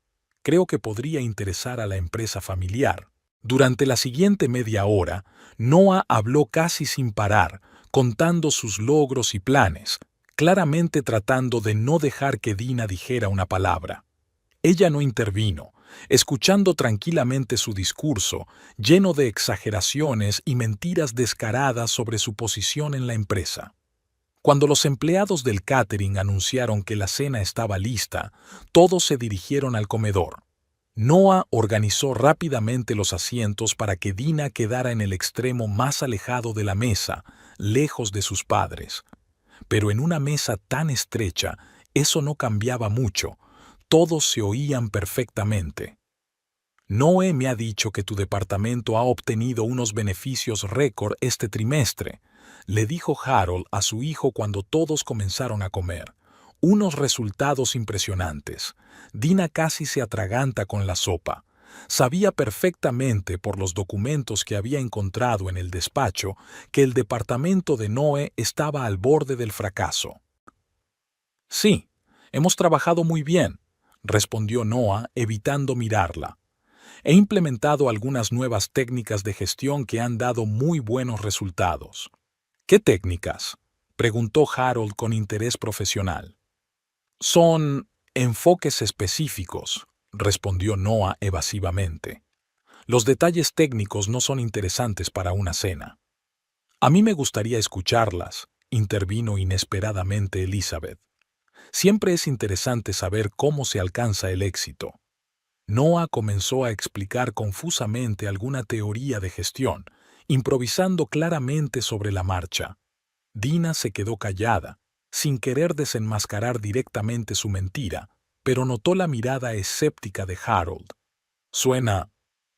Creo que podría interesar a la empresa familiar». Durante la siguiente media hora, Noah habló casi sin parar, contando sus logros y planes, claramente tratando de no dejar que Dina dijera una palabra. Ella no intervino, escuchando tranquilamente su discurso, lleno de exageraciones y mentiras descaradas sobre su posición en la empresa. Cuando los empleados del catering anunciaron que la cena estaba lista, todos se dirigieron al comedor. Noah organizó rápidamente los asientos para que Dina quedara en el extremo más alejado de la mesa, lejos de sus padres. Pero en una mesa tan estrecha, eso no cambiaba mucho. Todos se oían perfectamente. «Noé me ha dicho que tu departamento ha obtenido unos beneficios récord este trimestre», le dijo Harold a su hijo cuando todos comenzaron a comer. «Unos resultados impresionantes». Dina casi se atraganta con la sopa. Sabía perfectamente por los documentos que había encontrado en el despacho que el departamento de Noé estaba al borde del fracaso. «Sí, hemos trabajado muy bien», respondió Noah, evitando mirarla. «He implementado algunas nuevas técnicas de gestión que han dado muy buenos resultados». «¿Qué técnicas?», preguntó Harold con interés profesional. «Son enfoques específicos», respondió Noah evasivamente. «Los detalles técnicos no son interesantes para una cena». «A mí me gustaría escucharlas», intervino inesperadamente Elizabeth. «Siempre es interesante saber cómo se alcanza el éxito». Noah comenzó a explicar confusamente alguna teoría de gestión, improvisando claramente sobre la marcha. Dina se quedó callada, sin querer desenmascarar directamente su mentira, pero notó la mirada escéptica de Harold. «Suena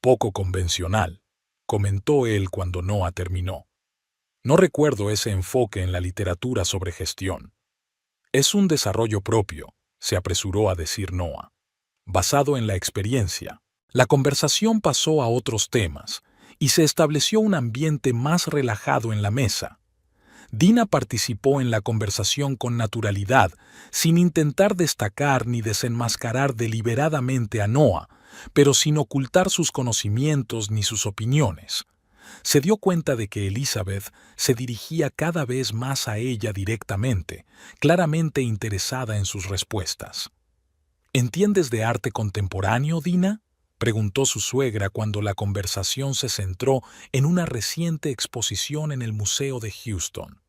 poco convencional», comentó él cuando Noah terminó. «No recuerdo ese enfoque en la literatura sobre gestión». «Es un desarrollo propio», se apresuró a decir Noah, «basado en la experiencia». La conversación pasó a otros temas, y se estableció un ambiente más relajado en la mesa. Dina participó en la conversación con naturalidad, sin intentar destacar ni desenmascarar deliberadamente a Noah, pero sin ocultar sus conocimientos ni sus opiniones. Se dio cuenta de que Elizabeth se dirigía cada vez más a ella directamente, claramente interesada en sus respuestas. «¿Entiendes de arte contemporáneo, Dina?», preguntó su suegra cuando la conversación se centró en una reciente exposición en el Museo de Houston.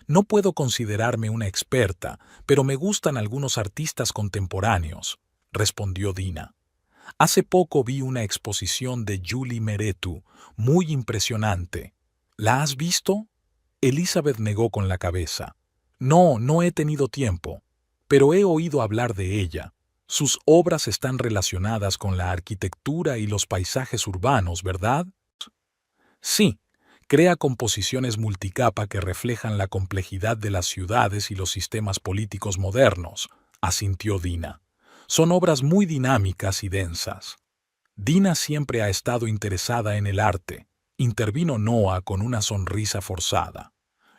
«No puedo considerarme una experta, pero me gustan algunos artistas contemporáneos», respondió Dina. «Hace poco vi una exposición de Julie Meretu, muy impresionante. ¿La has visto?». Elizabeth negó con la cabeza. «No, no he tenido tiempo». pero he oído hablar de ella. Sus obras están relacionadas con la arquitectura y los paisajes urbanos, ¿verdad? Sí, crea composiciones multicapa que reflejan la complejidad de las ciudades y los sistemas políticos modernos, asintió Dina. Son obras muy dinámicas y densas. Dina siempre ha estado interesada en el arte, intervino Noah con una sonrisa forzada.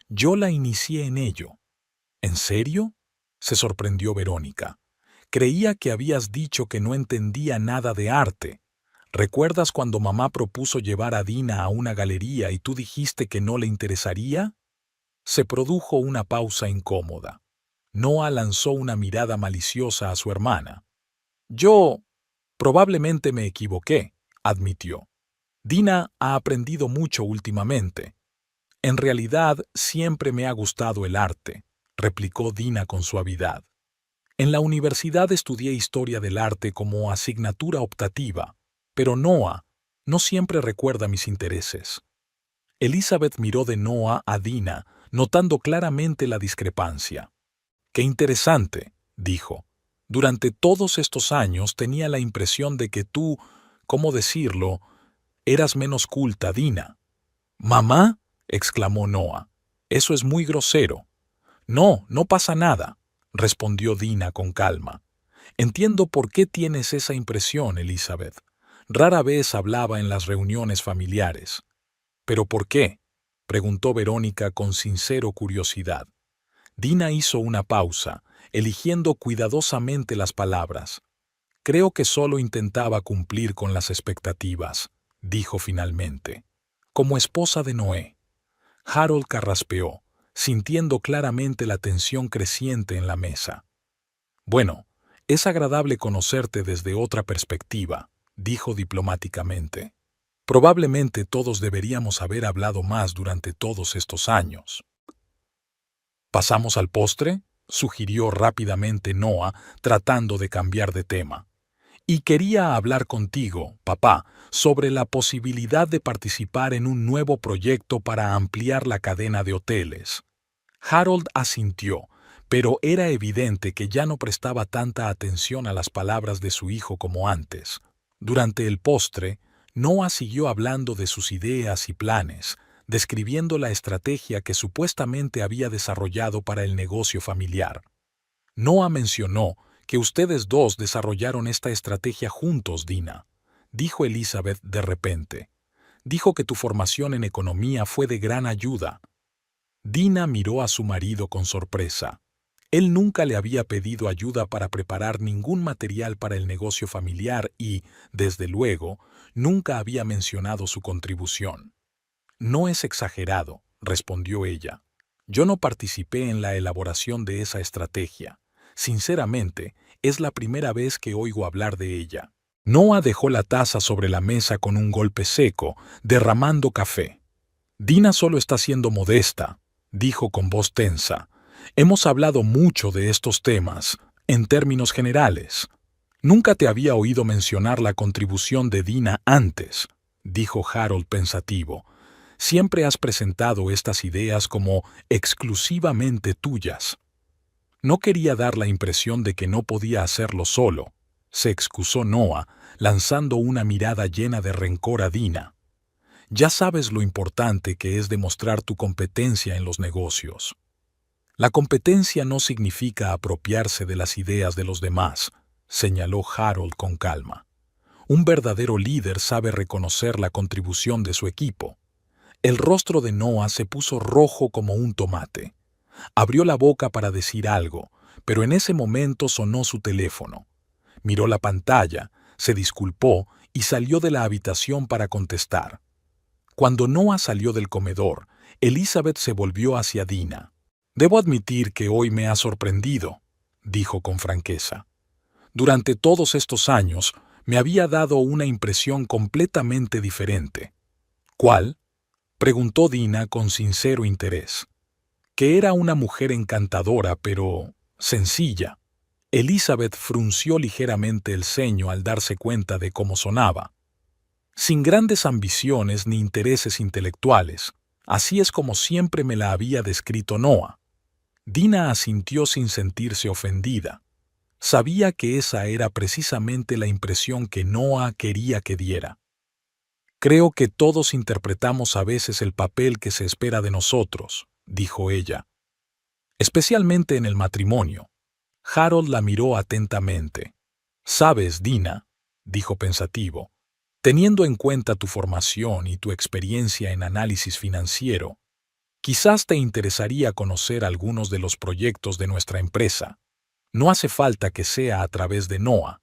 Yo la inicié en ello. ¿En serio? Se sorprendió Verónica. Creía que habías dicho que no entendía nada de arte. ¿Recuerdas cuando mamá propuso llevar a Dina a una galería y tú dijiste que no le interesaría? Se produjo una pausa incómoda. Noah lanzó una mirada maliciosa a su hermana. Yo probablemente me equivoqué, admitió. Dina ha aprendido mucho últimamente. En realidad, siempre me ha gustado el arte, replicó Dina con suavidad. En la universidad estudié historia del arte como asignatura optativa, pero Noah no siempre recuerda mis intereses. Elizabeth miró de Noah a Dina, notando claramente la discrepancia. Qué interesante, dijo. Durante todos estos años tenía la impresión de que tú, ¿cómo decirlo?, eras menos culta, Dina. ¿Mamá?, exclamó Noah. Eso es muy grosero. No, no pasa nada, respondió Dina con calma. Entiendo por qué tienes esa impresión, Elizabeth. Rara vez hablaba en las reuniones familiares. ¿Pero por qué?, preguntó Verónica con sincero curiosidad. Dina hizo una pausa, eligiendo cuidadosamente las palabras. Creo que solo intentaba cumplir con las expectativas, dijo finalmente. Como esposa de Noé. Harold carraspeó, sintiendo claramente la tensión creciente en la mesa. Bueno, es agradable conocerte desde otra perspectiva, dijo diplomáticamente. Probablemente todos deberíamos haber hablado más durante todos estos años. ¿Pasamos al postre?, sugirió rápidamente Noah, tratando de cambiar de tema. Y quería hablar contigo, papá, sobre la posibilidad de participar en un nuevo proyecto para ampliar la cadena de hoteles. Harold asintió, pero era evidente que ya no prestaba tanta atención a las palabras de su hijo como antes. Durante el postre, Noah siguió hablando de sus ideas y planes, describiendo la estrategia que supuestamente había desarrollado para el negocio familiar. Noah mencionó que ustedes dos desarrollaron esta estrategia juntos, Dina, dijo Elizabeth de repente. Dijo que tu formación en economía fue de gran ayuda. Dina miró a su marido con sorpresa. Él nunca le había pedido ayuda para preparar ningún material para el negocio familiar y, desde luego, nunca había mencionado su contribución. No es exagerado, respondió ella. Yo no participé en la elaboración de esa estrategia. Sinceramente, es la primera vez que oigo hablar de ella. Noah dejó la taza sobre la mesa con un golpe seco, derramando café. Dina solo está siendo modesta, dijo con voz tensa. Hemos hablado mucho de estos temas, en términos generales. Nunca te había oído mencionar la contribución de Dina antes, dijo Harold pensativo. Siempre has presentado estas ideas como exclusivamente tuyas. No quería dar la impresión de que no podía hacerlo solo, se excusó Noah, lanzando una mirada llena de rencor a Dina. Ya sabes lo importante que es demostrar tu competencia en los negocios. La competencia no significa apropiarse de las ideas de los demás, señaló Harold con calma. Un verdadero líder sabe reconocer la contribución de su equipo. El rostro de Noah se puso rojo como un tomate. Abrió la boca para decir algo, pero en ese momento sonó su teléfono. Miró la pantalla, se disculpó y salió de la habitación para contestar. Cuando Noah salió del comedor, Elizabeth se volvió hacia Dina. Debo admitir que hoy me ha sorprendido, dijo con franqueza. Durante todos estos años me había dado una impresión completamente diferente. ¿Cuál?, preguntó Dina con sincero interés. Que era una mujer encantadora, pero sencilla. Elizabeth frunció ligeramente el ceño al darse cuenta de cómo sonaba. Sin grandes ambiciones ni intereses intelectuales, así es como siempre me la había descrito Noah. Dina asintió sin sentirse ofendida. Sabía que esa era precisamente la impresión que Noah quería que diera. Creo que todos interpretamos a veces el papel que se espera de nosotros, dijo ella. Especialmente en el matrimonio. Harold la miró atentamente. Sabes, Dina, dijo pensativo, teniendo en cuenta tu formación y tu experiencia en análisis financiero, quizás te interesaría conocer algunos de los proyectos de nuestra empresa. No hace falta que sea a través de Noah.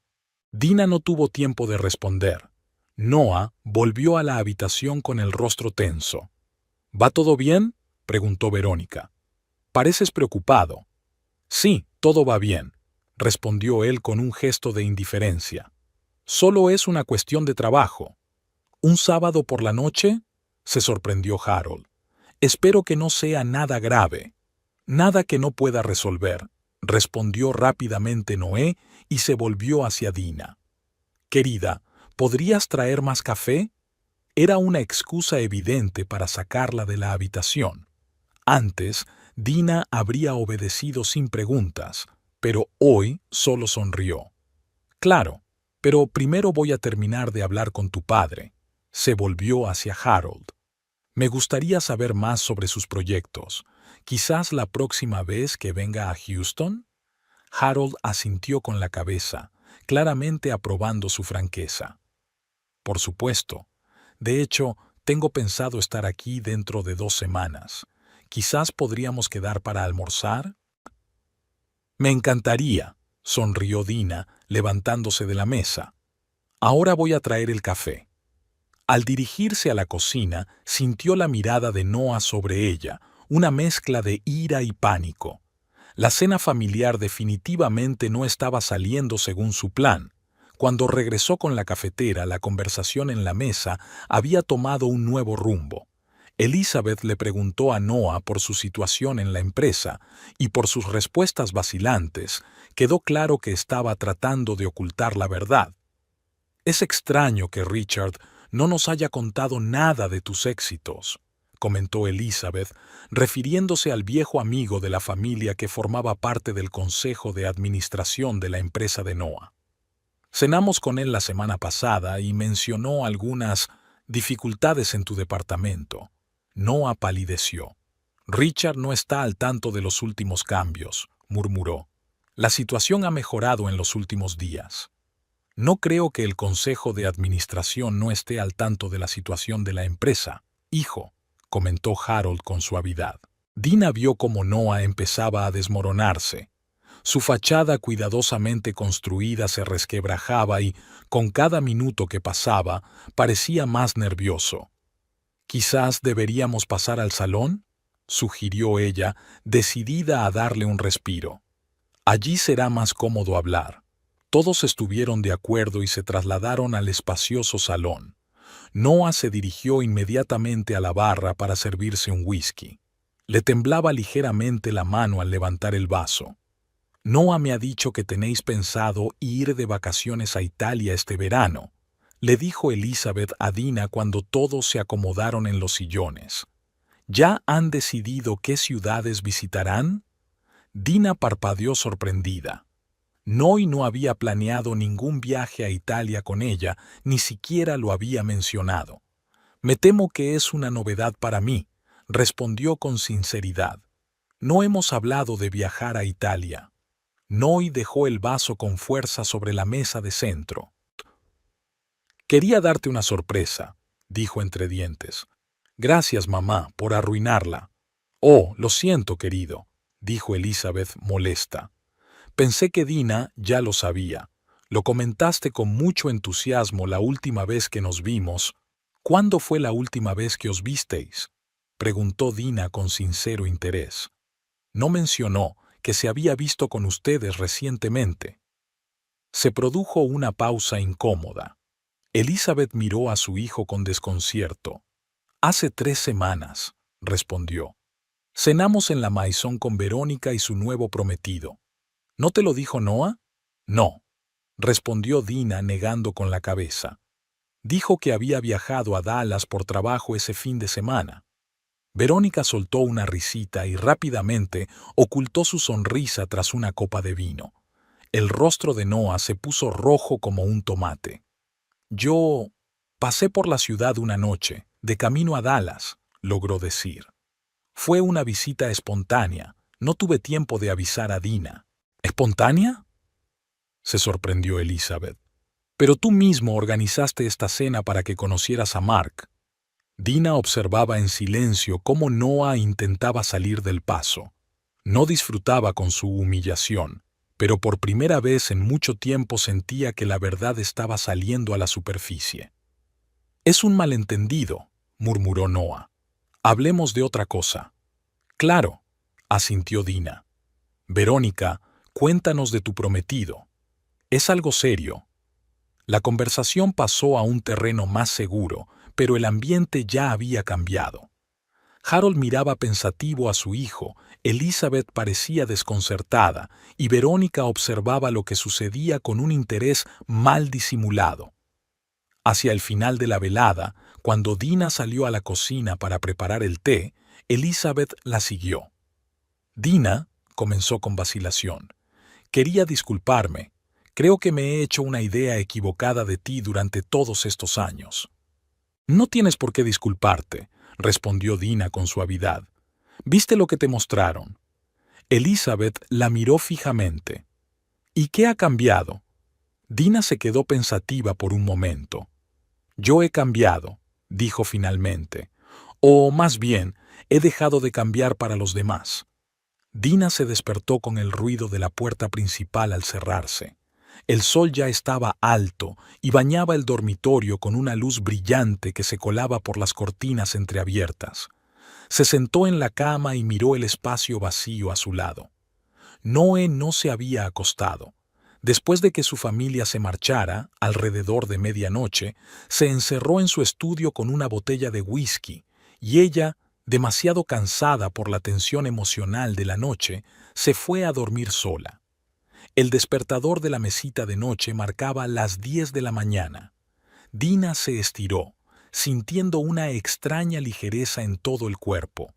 Dina no tuvo tiempo de responder. Noah volvió a la habitación con el rostro tenso. ¿Va todo bien?, preguntó Verónica. Pareces preocupado. Sí, todo va bien, respondió él con un gesto de indiferencia. Solo es una cuestión de trabajo. ¿Un sábado por la noche?, se sorprendió Harold. Espero que no sea nada grave. Nada que no pueda resolver, respondió rápidamente Noé y se volvió hacia Dina. Querida, ¿podrías traer más café? Era una excusa evidente para sacarla de la habitación. Antes, Dina habría obedecido sin preguntas, pero hoy solo sonrió. Claro, pero primero voy a terminar de hablar con tu padre. Se volvió hacia Harold. Me gustaría saber más sobre sus proyectos. Quizás la próxima vez que venga a Houston. Harold asintió con la cabeza, claramente aprobando su franqueza. Por supuesto. De hecho, tengo pensado estar aquí dentro de 2 semanas. Quizás podríamos quedar para almorzar. Me encantaría, sonrió Dina, levantándose de la mesa. Ahora voy a traer el café. Al dirigirse a la cocina, sintió la mirada de Noah sobre ella, una mezcla de ira y pánico. La cena familiar definitivamente no estaba saliendo según su plan. Cuando regresó con la cafetera, la conversación en la mesa había tomado un nuevo rumbo. Elizabeth le preguntó a Noah por su situación en la empresa, y por sus respuestas vacilantes, quedó claro que estaba tratando de ocultar la verdad. Es extraño que Richard no nos haya contado nada de tus éxitos, comentó Elizabeth, refiriéndose al viejo amigo de la familia que formaba parte del consejo de administración de la empresa de Noah. Cenamos con él la semana pasada y mencionó algunas dificultades en tu departamento. Noah palideció. Richard no está al tanto de los últimos cambios, murmuró. La situación ha mejorado en los últimos días. No creo que el consejo de administración no esté al tanto de la situación de la empresa, hijo, comentó Harold con suavidad. Dina vio cómo Noah empezaba a desmoronarse. Su fachada cuidadosamente construida se resquebrajaba y, con cada minuto que pasaba, parecía más nervioso. «Quizás deberíamos pasar al salón», sugirió ella, decidida a darle un respiro. «Allí será más cómodo hablar». Todos estuvieron de acuerdo y se trasladaron al espacioso salón. Noah se dirigió inmediatamente a la barra para servirse un whisky. Le temblaba ligeramente la mano al levantar el vaso. «Noah me ha dicho que tenéis pensado ir de vacaciones a Italia este verano», le dijo Elizabeth a Dina cuando todos se acomodaron en los sillones. «¿Ya han decidido qué ciudades visitarán?» Dina parpadeó sorprendida. Noah no había planeado ningún viaje a Italia con ella, ni siquiera lo había mencionado. «Me temo que es una novedad para mí», respondió con sinceridad. «No hemos hablado de viajar a Italia». Noah dejó el vaso con fuerza sobre la mesa de centro. «Quería darte una sorpresa», dijo entre dientes. «Gracias, mamá, por arruinarla». «Oh, lo siento, querido», dijo Elizabeth molesta. «Pensé que Dina ya lo sabía. Lo comentaste con mucho entusiasmo la última vez que nos vimos». «¿Cuándo fue la última vez que os visteis?», preguntó Dina con sincero interés. «No mencionó que se había visto con ustedes recientemente». Se produjo una pausa incómoda. Elizabeth miró a su hijo con desconcierto. «Hace 3 semanas», respondió. «Cenamos en la Maison con Verónica y su nuevo prometido». «¿No te lo dijo Noah?» «No», respondió Dina negando con la cabeza. «Dijo que había viajado a Dallas por trabajo ese fin de semana». Verónica soltó una risita y rápidamente ocultó su sonrisa tras una copa de vino. El rostro de Noah se puso rojo como un tomate. Yo pasé por la ciudad una noche, de camino a Dallas, logró decir. Fue una visita espontánea, no tuve tiempo de avisar a Dina. ¿Espontánea?, se sorprendió Elizabeth. Pero tú mismo organizaste esta cena para que conocieras a Mark. Dina observaba en silencio cómo Noah intentaba salir del paso. No disfrutaba con su humillación, pero por primera vez en mucho tiempo sentía que la verdad estaba saliendo a la superficie. «Es un malentendido», murmuró Noah. «Hablemos de otra cosa». «Claro», asintió Dina. «Verónica, cuéntanos de tu prometido. ¿Es algo serio?» La conversación pasó a un terreno más seguro, pero el ambiente ya había cambiado. Harold miraba pensativo a su hijo, Elizabeth parecía desconcertada y Verónica observaba lo que sucedía con un interés mal disimulado. Hacia el final de la velada, cuando Dina salió a la cocina para preparar el té, Elizabeth la siguió. «Dina», comenzó con vacilación, «quería disculparme. Creo que me he hecho una idea equivocada de ti durante todos estos años». «No tienes por qué disculparte», respondió Dina con suavidad. «¿Viste lo que te mostraron?» Elizabeth la miró fijamente. «¿Y qué ha cambiado?» Dina se quedó pensativa por un momento. «Yo he cambiado», dijo finalmente. «O más bien, he dejado de cambiar para los demás». Dina se despertó con el ruido de la puerta principal al cerrarse. El sol ya estaba alto y bañaba el dormitorio con una luz brillante que se colaba por las cortinas entreabiertas. Se sentó en la cama y miró el espacio vacío a su lado. Noé no se había acostado. Después de que su familia se marchara, alrededor de medianoche, se encerró en su estudio con una botella de whisky, y ella, demasiado cansada por la tensión emocional de la noche, se fue a dormir sola. El despertador de la mesita de noche marcaba las 10 de la mañana. Dina se estiró, sintiendo una extraña ligereza en todo el cuerpo.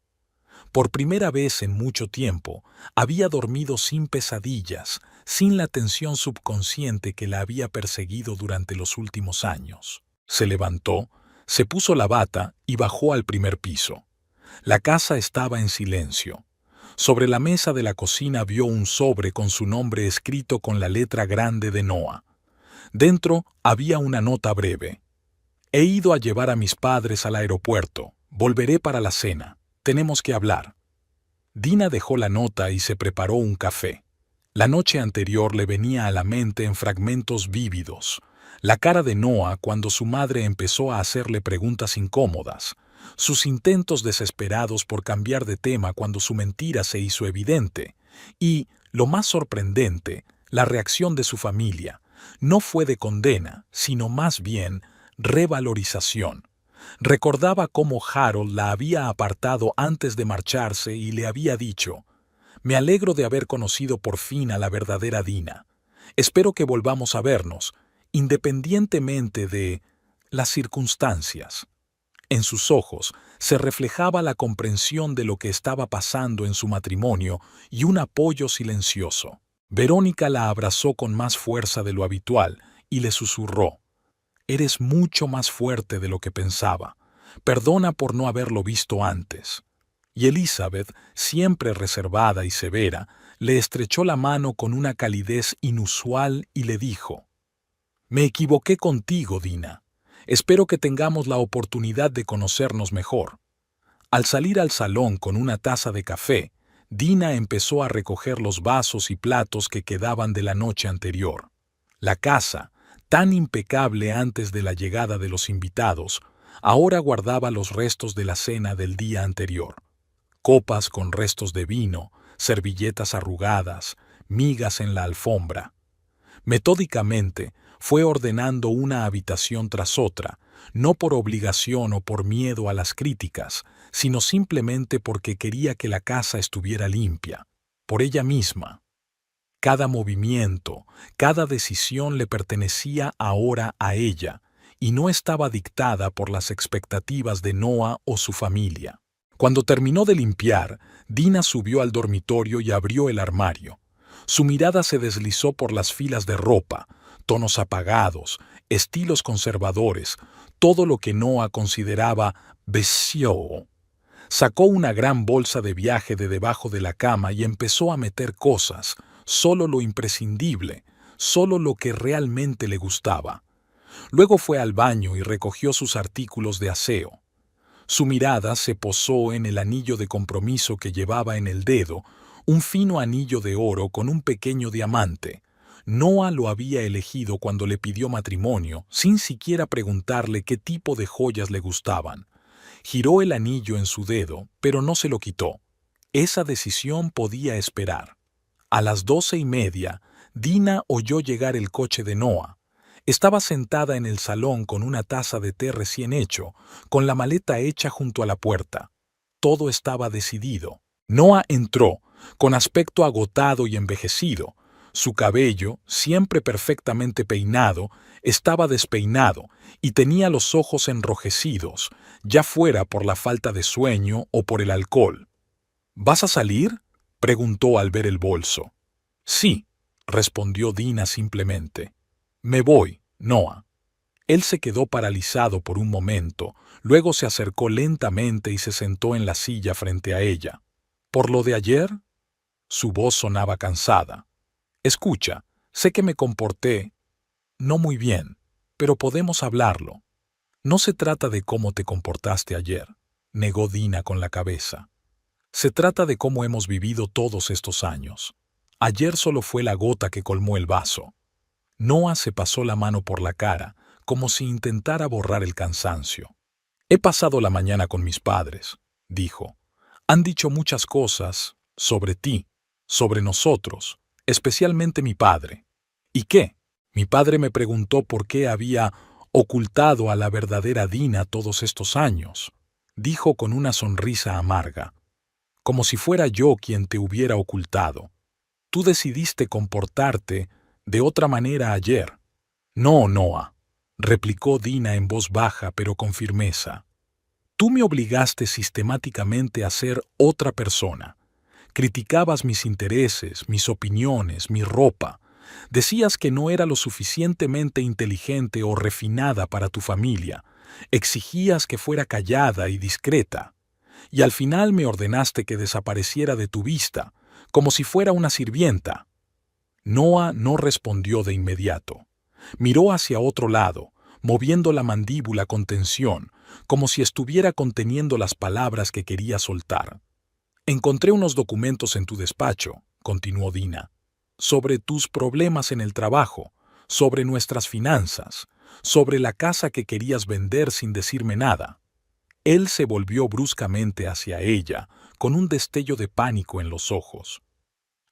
Por primera vez en mucho tiempo, había dormido sin pesadillas, sin la tensión subconsciente que la había perseguido durante los últimos años. Se levantó, se puso la bata y bajó al primer piso. La casa estaba en silencio. Sobre la mesa de la cocina vio un sobre con su nombre escrito con la letra grande de Noah. Dentro había una nota breve. «He ido a llevar a mis padres al aeropuerto. Volveré para la cena. Tenemos que hablar». Dina dejó la nota y se preparó un café. La noche anterior le venía a la mente en fragmentos vívidos. La cara de Noah cuando su madre empezó a hacerle preguntas incómodas. Sus intentos desesperados por cambiar de tema cuando su mentira se hizo evidente. Y, lo más sorprendente, la reacción de su familia. No fue de condena, sino más bien revalorización. Recordaba cómo Harold la había apartado antes de marcharse y le había dicho: «Me alegro de haber conocido por fin a la verdadera Dina. Espero que volvamos a vernos, independientemente de las circunstancias». En sus ojos se reflejaba la comprensión de lo que estaba pasando en su matrimonio y un apoyo silencioso. Verónica la abrazó con más fuerza de lo habitual y le susurró: «Eres mucho más fuerte de lo que pensaba. Perdona por no haberlo visto antes». Y Elizabeth, siempre reservada y severa, le estrechó la mano con una calidez inusual y le dijo: «Me equivoqué contigo, Dina. Espero que tengamos la oportunidad de conocernos mejor». Al salir al salón con una taza de café, Dina empezó a recoger los vasos y platos que quedaban de la noche anterior. La casa, tan impecable antes de la llegada de los invitados, ahora guardaba los restos de la cena del día anterior. Copas con restos de vino, servilletas arrugadas, migas en la alfombra. Metódicamente, fue ordenando una habitación tras otra, no por obligación o por miedo a las críticas, sino simplemente porque quería que la casa estuviera limpia, por ella misma. Cada movimiento, cada decisión le pertenecía ahora a ella, y no estaba dictada por las expectativas de Noah o su familia. Cuando terminó de limpiar, Dina subió al dormitorio y abrió el armario. Su mirada se deslizó por las filas de ropa, tonos apagados, estilos conservadores, todo lo que Noah consideraba vecchio. Sacó una gran bolsa de viaje de debajo de la cama y empezó a meter cosas, solo lo imprescindible, solo lo que realmente le gustaba. Luego fue al baño y recogió sus artículos de aseo. Su mirada se posó en el anillo de compromiso que llevaba en el dedo, un fino anillo de oro con un pequeño diamante. Noah lo había elegido cuando le pidió matrimonio, sin siquiera preguntarle qué tipo de joyas le gustaban. Giró el anillo en su dedo, pero no se lo quitó. Esa decisión podía esperar. A las 12:30, Dina oyó llegar el coche de Noah. Estaba sentada en el salón con una taza de té recién hecho, con la maleta hecha junto a la puerta. Todo estaba decidido. Noah entró, con aspecto agotado y envejecido. Su cabello, siempre perfectamente peinado, estaba despeinado y tenía los ojos enrojecidos, ya fuera por la falta de sueño o por el alcohol. ¿Vas a salir?, preguntó al ver el bolso. Sí, respondió Dina simplemente. Me voy, Noah. Él se quedó paralizado por un momento, luego se acercó lentamente y se sentó en la silla frente a ella. ¿Por lo de ayer? Su voz sonaba cansada. Escucha, sé que me comporté no muy bien, pero podemos hablarlo. No se trata de cómo te comportaste ayer, negó Dina con la cabeza. Se trata de cómo hemos vivido todos estos años. Ayer solo fue la gota que colmó el vaso. Noah se pasó la mano por la cara, como si intentara borrar el cansancio. He pasado la mañana con mis padres, dijo. Han dicho muchas cosas sobre ti, sobre nosotros, especialmente mi padre. ¿Y qué? Mi padre me preguntó por qué había ocultado a la verdadera Dina todos estos años, dijo con una sonrisa amarga, como si fuera yo quien te hubiera ocultado. Tú decidiste comportarte de otra manera ayer. No, Noah, replicó Dina en voz baja pero con firmeza. Tú me obligaste sistemáticamente a ser otra persona. Criticabas mis intereses, mis opiniones, mi ropa. Decías que no era lo suficientemente inteligente o refinada para tu familia. Exigías que fuera callada y discreta. Y al final me ordenaste que desapareciera de tu vista, como si fuera una sirvienta. Noah no respondió de inmediato. Miró hacia otro lado, moviendo la mandíbula con tensión, como si estuviera conteniendo las palabras que quería soltar. Encontré unos documentos en tu despacho, continuó Dina, sobre tus problemas en el trabajo, sobre nuestras finanzas, sobre la casa que querías vender sin decirme nada. Él se volvió bruscamente hacia ella, con un destello de pánico en los ojos.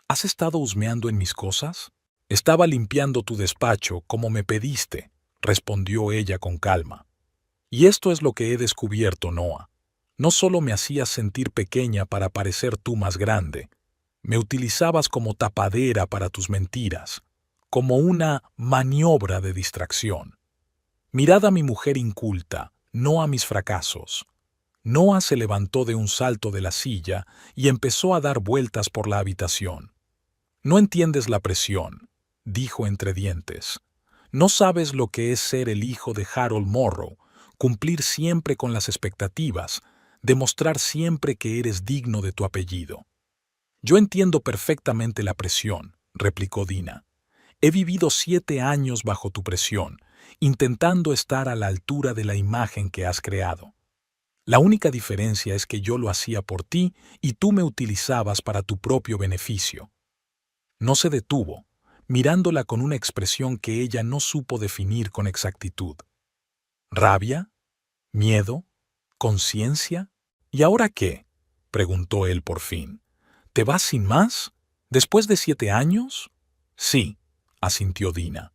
¿Has estado husmeando en mis cosas? Estaba limpiando tu despacho como me pediste, respondió ella con calma. Y esto es lo que he descubierto, Noah. No solo me hacías sentir pequeña para parecer tú más grande, me utilizabas como tapadera para tus mentiras, como una maniobra de distracción. Mirad a mi mujer inculta, no a mis fracasos. Noah se levantó de un salto de la silla y empezó a dar vueltas por la habitación. No entiendes la presión, dijo entre dientes. No sabes lo que es ser el hijo de Harold Morrow, cumplir siempre con las expectativas, demostrar siempre que eres digno de tu apellido. Yo entiendo perfectamente la presión, replicó Dina. He vivido 7 años bajo tu presión, intentando estar a la altura de la imagen que has creado. La única diferencia es que yo lo hacía por ti y tú me utilizabas para tu propio beneficio. No se detuvo, mirándola con una expresión que ella no supo definir con exactitud. ¿Rabia? ¿Miedo? ¿Conciencia? ¿Y ahora qué?, preguntó él por fin. ¿Te vas sin más? ¿Después de 7 años? Sí, asintió Dina.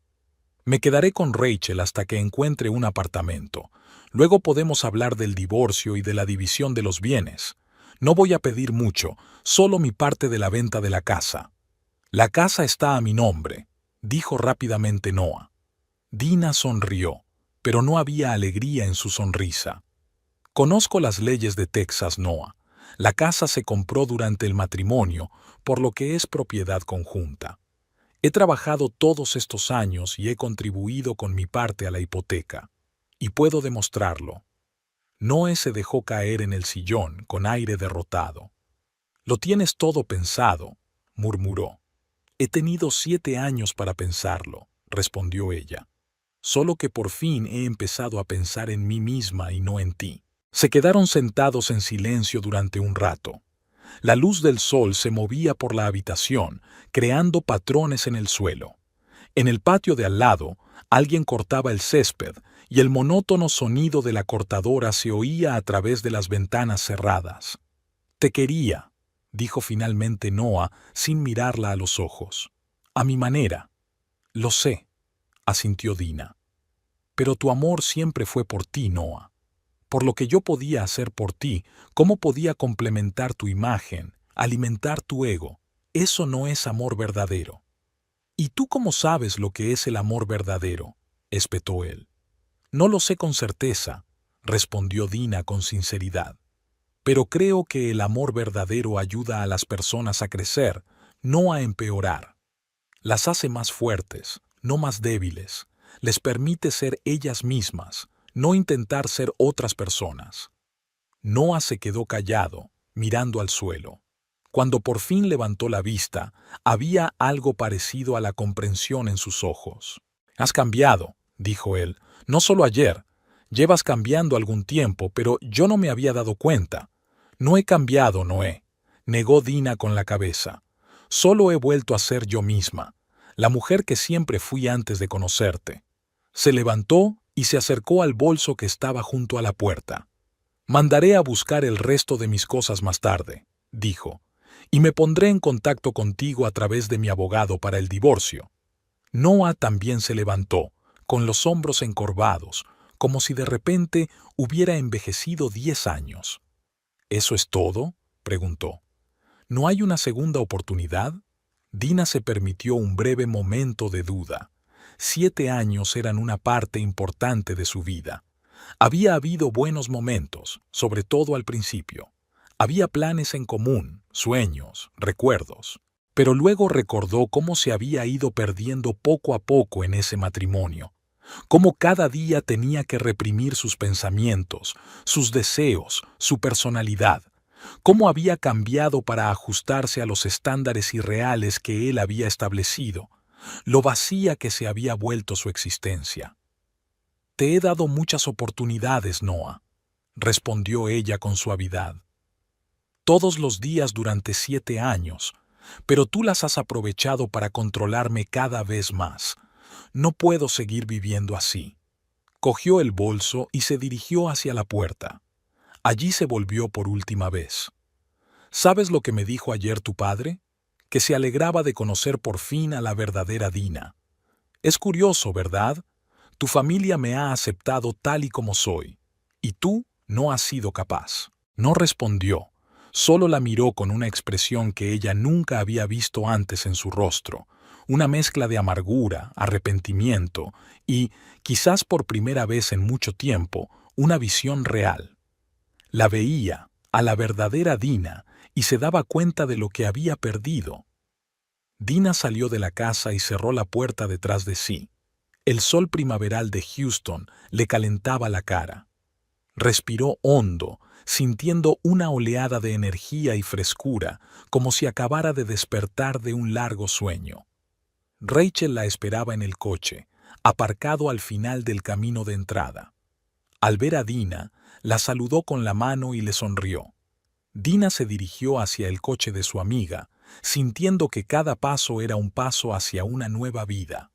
Me quedaré con Rachel hasta que encuentre un apartamento. Luego podemos hablar del divorcio y de la división de los bienes. No voy a pedir mucho, solo mi parte de la venta de la casa. La casa está a mi nombre, dijo rápidamente Noah. Dina sonrió, pero no había alegría en su sonrisa. Conozco las leyes de Texas, Noah. La casa se compró durante el matrimonio, por lo que es propiedad conjunta. He trabajado todos estos años y he contribuido con mi parte a la hipoteca. Y puedo demostrarlo. Noé se dejó caer en el sillón con aire derrotado. «Lo tienes todo pensado», murmuró. «He tenido 7 años para pensarlo», respondió ella. «Solo que por fin he empezado a pensar en mí misma y no en ti». Se quedaron sentados en silencio durante un rato. La luz del sol se movía por la habitación, creando patrones en el suelo. En el patio de al lado, alguien cortaba el césped y el monótono sonido de la cortadora se oía a través de las ventanas cerradas. «Te quería», dijo finalmente Noah sin mirarla a los ojos. «A mi manera». «Lo sé», asintió Dina. «Pero tu amor siempre fue por ti, Noah. Por lo que yo podía hacer por ti, cómo podía complementar tu imagen, alimentar tu ego. Eso no es amor verdadero». «¿Y tú cómo sabes lo que es el amor verdadero?», espetó él. «No lo sé con certeza», respondió Dina con sinceridad. «Pero creo que el amor verdadero ayuda a las personas a crecer, no a empeorar. Las hace más fuertes, no más débiles. Les permite ser ellas mismas, no intentar ser otras personas». Noah se quedó callado, mirando al suelo. Cuando por fin levantó la vista, había algo parecido a la comprensión en sus ojos. «Has cambiado», dijo él, «no solo ayer. Llevas cambiando algún tiempo, pero yo no me había dado cuenta». «No he cambiado, Noé», negó Dina con la cabeza. «Solo he vuelto a ser yo misma, la mujer que siempre fui antes de conocerte». Se levantó y se acercó al bolso que estaba junto a la puerta. «Mandaré a buscar el resto de mis cosas más tarde», dijo, «y me pondré en contacto contigo a través de mi abogado para el divorcio». Noah también se levantó, con los hombros encorvados, como si de repente hubiera envejecido 10 años. «¿Eso es todo?», preguntó. «¿No hay una segunda oportunidad?». Dina se permitió un breve momento de duda. 7 años eran una parte importante de su vida. Había habido buenos momentos, sobre todo al principio. Había planes en común, sueños, recuerdos. Pero luego recordó cómo se había ido perdiendo poco a poco en ese matrimonio. Cómo cada día tenía que reprimir sus pensamientos, sus deseos, su personalidad. Cómo había cambiado para ajustarse a los estándares irreales que él había establecido. Lo vacía que se había vuelto su existencia. «Te he dado muchas oportunidades, Noah», respondió ella con suavidad. «Todos los días durante 7 años, pero tú las has aprovechado para controlarme cada vez más. No puedo seguir viviendo así». Cogió el bolso y se dirigió hacia la puerta. Allí se volvió por última vez. «¿Sabes lo que me dijo ayer tu padre? Que se alegraba de conocer por fin a la verdadera Dina. Es curioso, ¿verdad? Tu familia me ha aceptado tal y como soy, y tú no has sido capaz». No respondió, solo la miró con una expresión que ella nunca había visto antes en su rostro, una mezcla de amargura, arrepentimiento y, quizás por primera vez en mucho tiempo, una visión real. La veía, a la verdadera Dina, y se daba cuenta de lo que había perdido. Dina salió de la casa y cerró la puerta detrás de sí. El sol primaveral de Houston le calentaba la cara. Respiró hondo, sintiendo una oleada de energía y frescura, como si acabara de despertar de un largo sueño. Rachel la esperaba en el coche, aparcado al final del camino de entrada. Al ver a Dina, la saludó con la mano y le sonrió. Dina se dirigió hacia el coche de su amiga, sintiendo que cada paso era un paso hacia una nueva vida.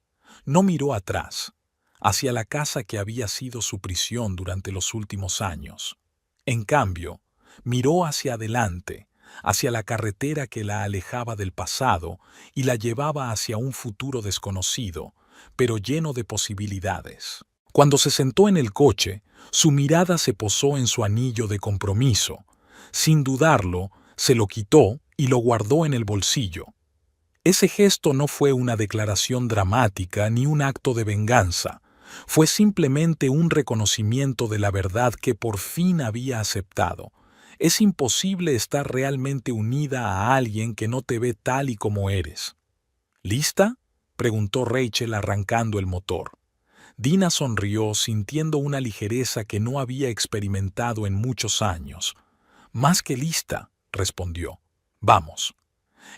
No miró atrás, hacia la casa que había sido su prisión durante los últimos años. En cambio, miró hacia adelante, hacia la carretera que la alejaba del pasado y la llevaba hacia un futuro desconocido, pero lleno de posibilidades. Cuando se sentó en el coche, su mirada se posó en su anillo de compromiso. Sin dudarlo, se lo quitó y lo guardó en el bolsillo. Ese gesto no fue una declaración dramática ni un acto de venganza. Fue simplemente un reconocimiento de la verdad que por fin había aceptado. Es imposible estar realmente unida a alguien que no te ve tal y como eres. ¿Lista?, preguntó Rachel arrancando el motor. Dina sonrió sintiendo una ligereza que no había experimentado en muchos años. Más que lista, respondió. Vamos.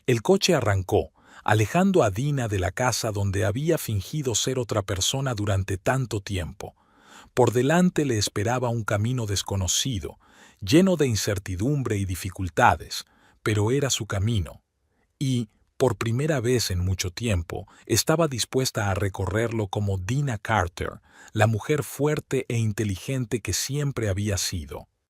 El coche arrancó, alejando a Dina de la casa donde había fingido ser otra persona durante tanto tiempo. Por delante le esperaba un camino desconocido, lleno de incertidumbre y dificultades, pero era su camino. Y, por primera vez en mucho tiempo, estaba dispuesta a recorrerlo como Dina Carter, la mujer fuerte e inteligente que siempre había sido.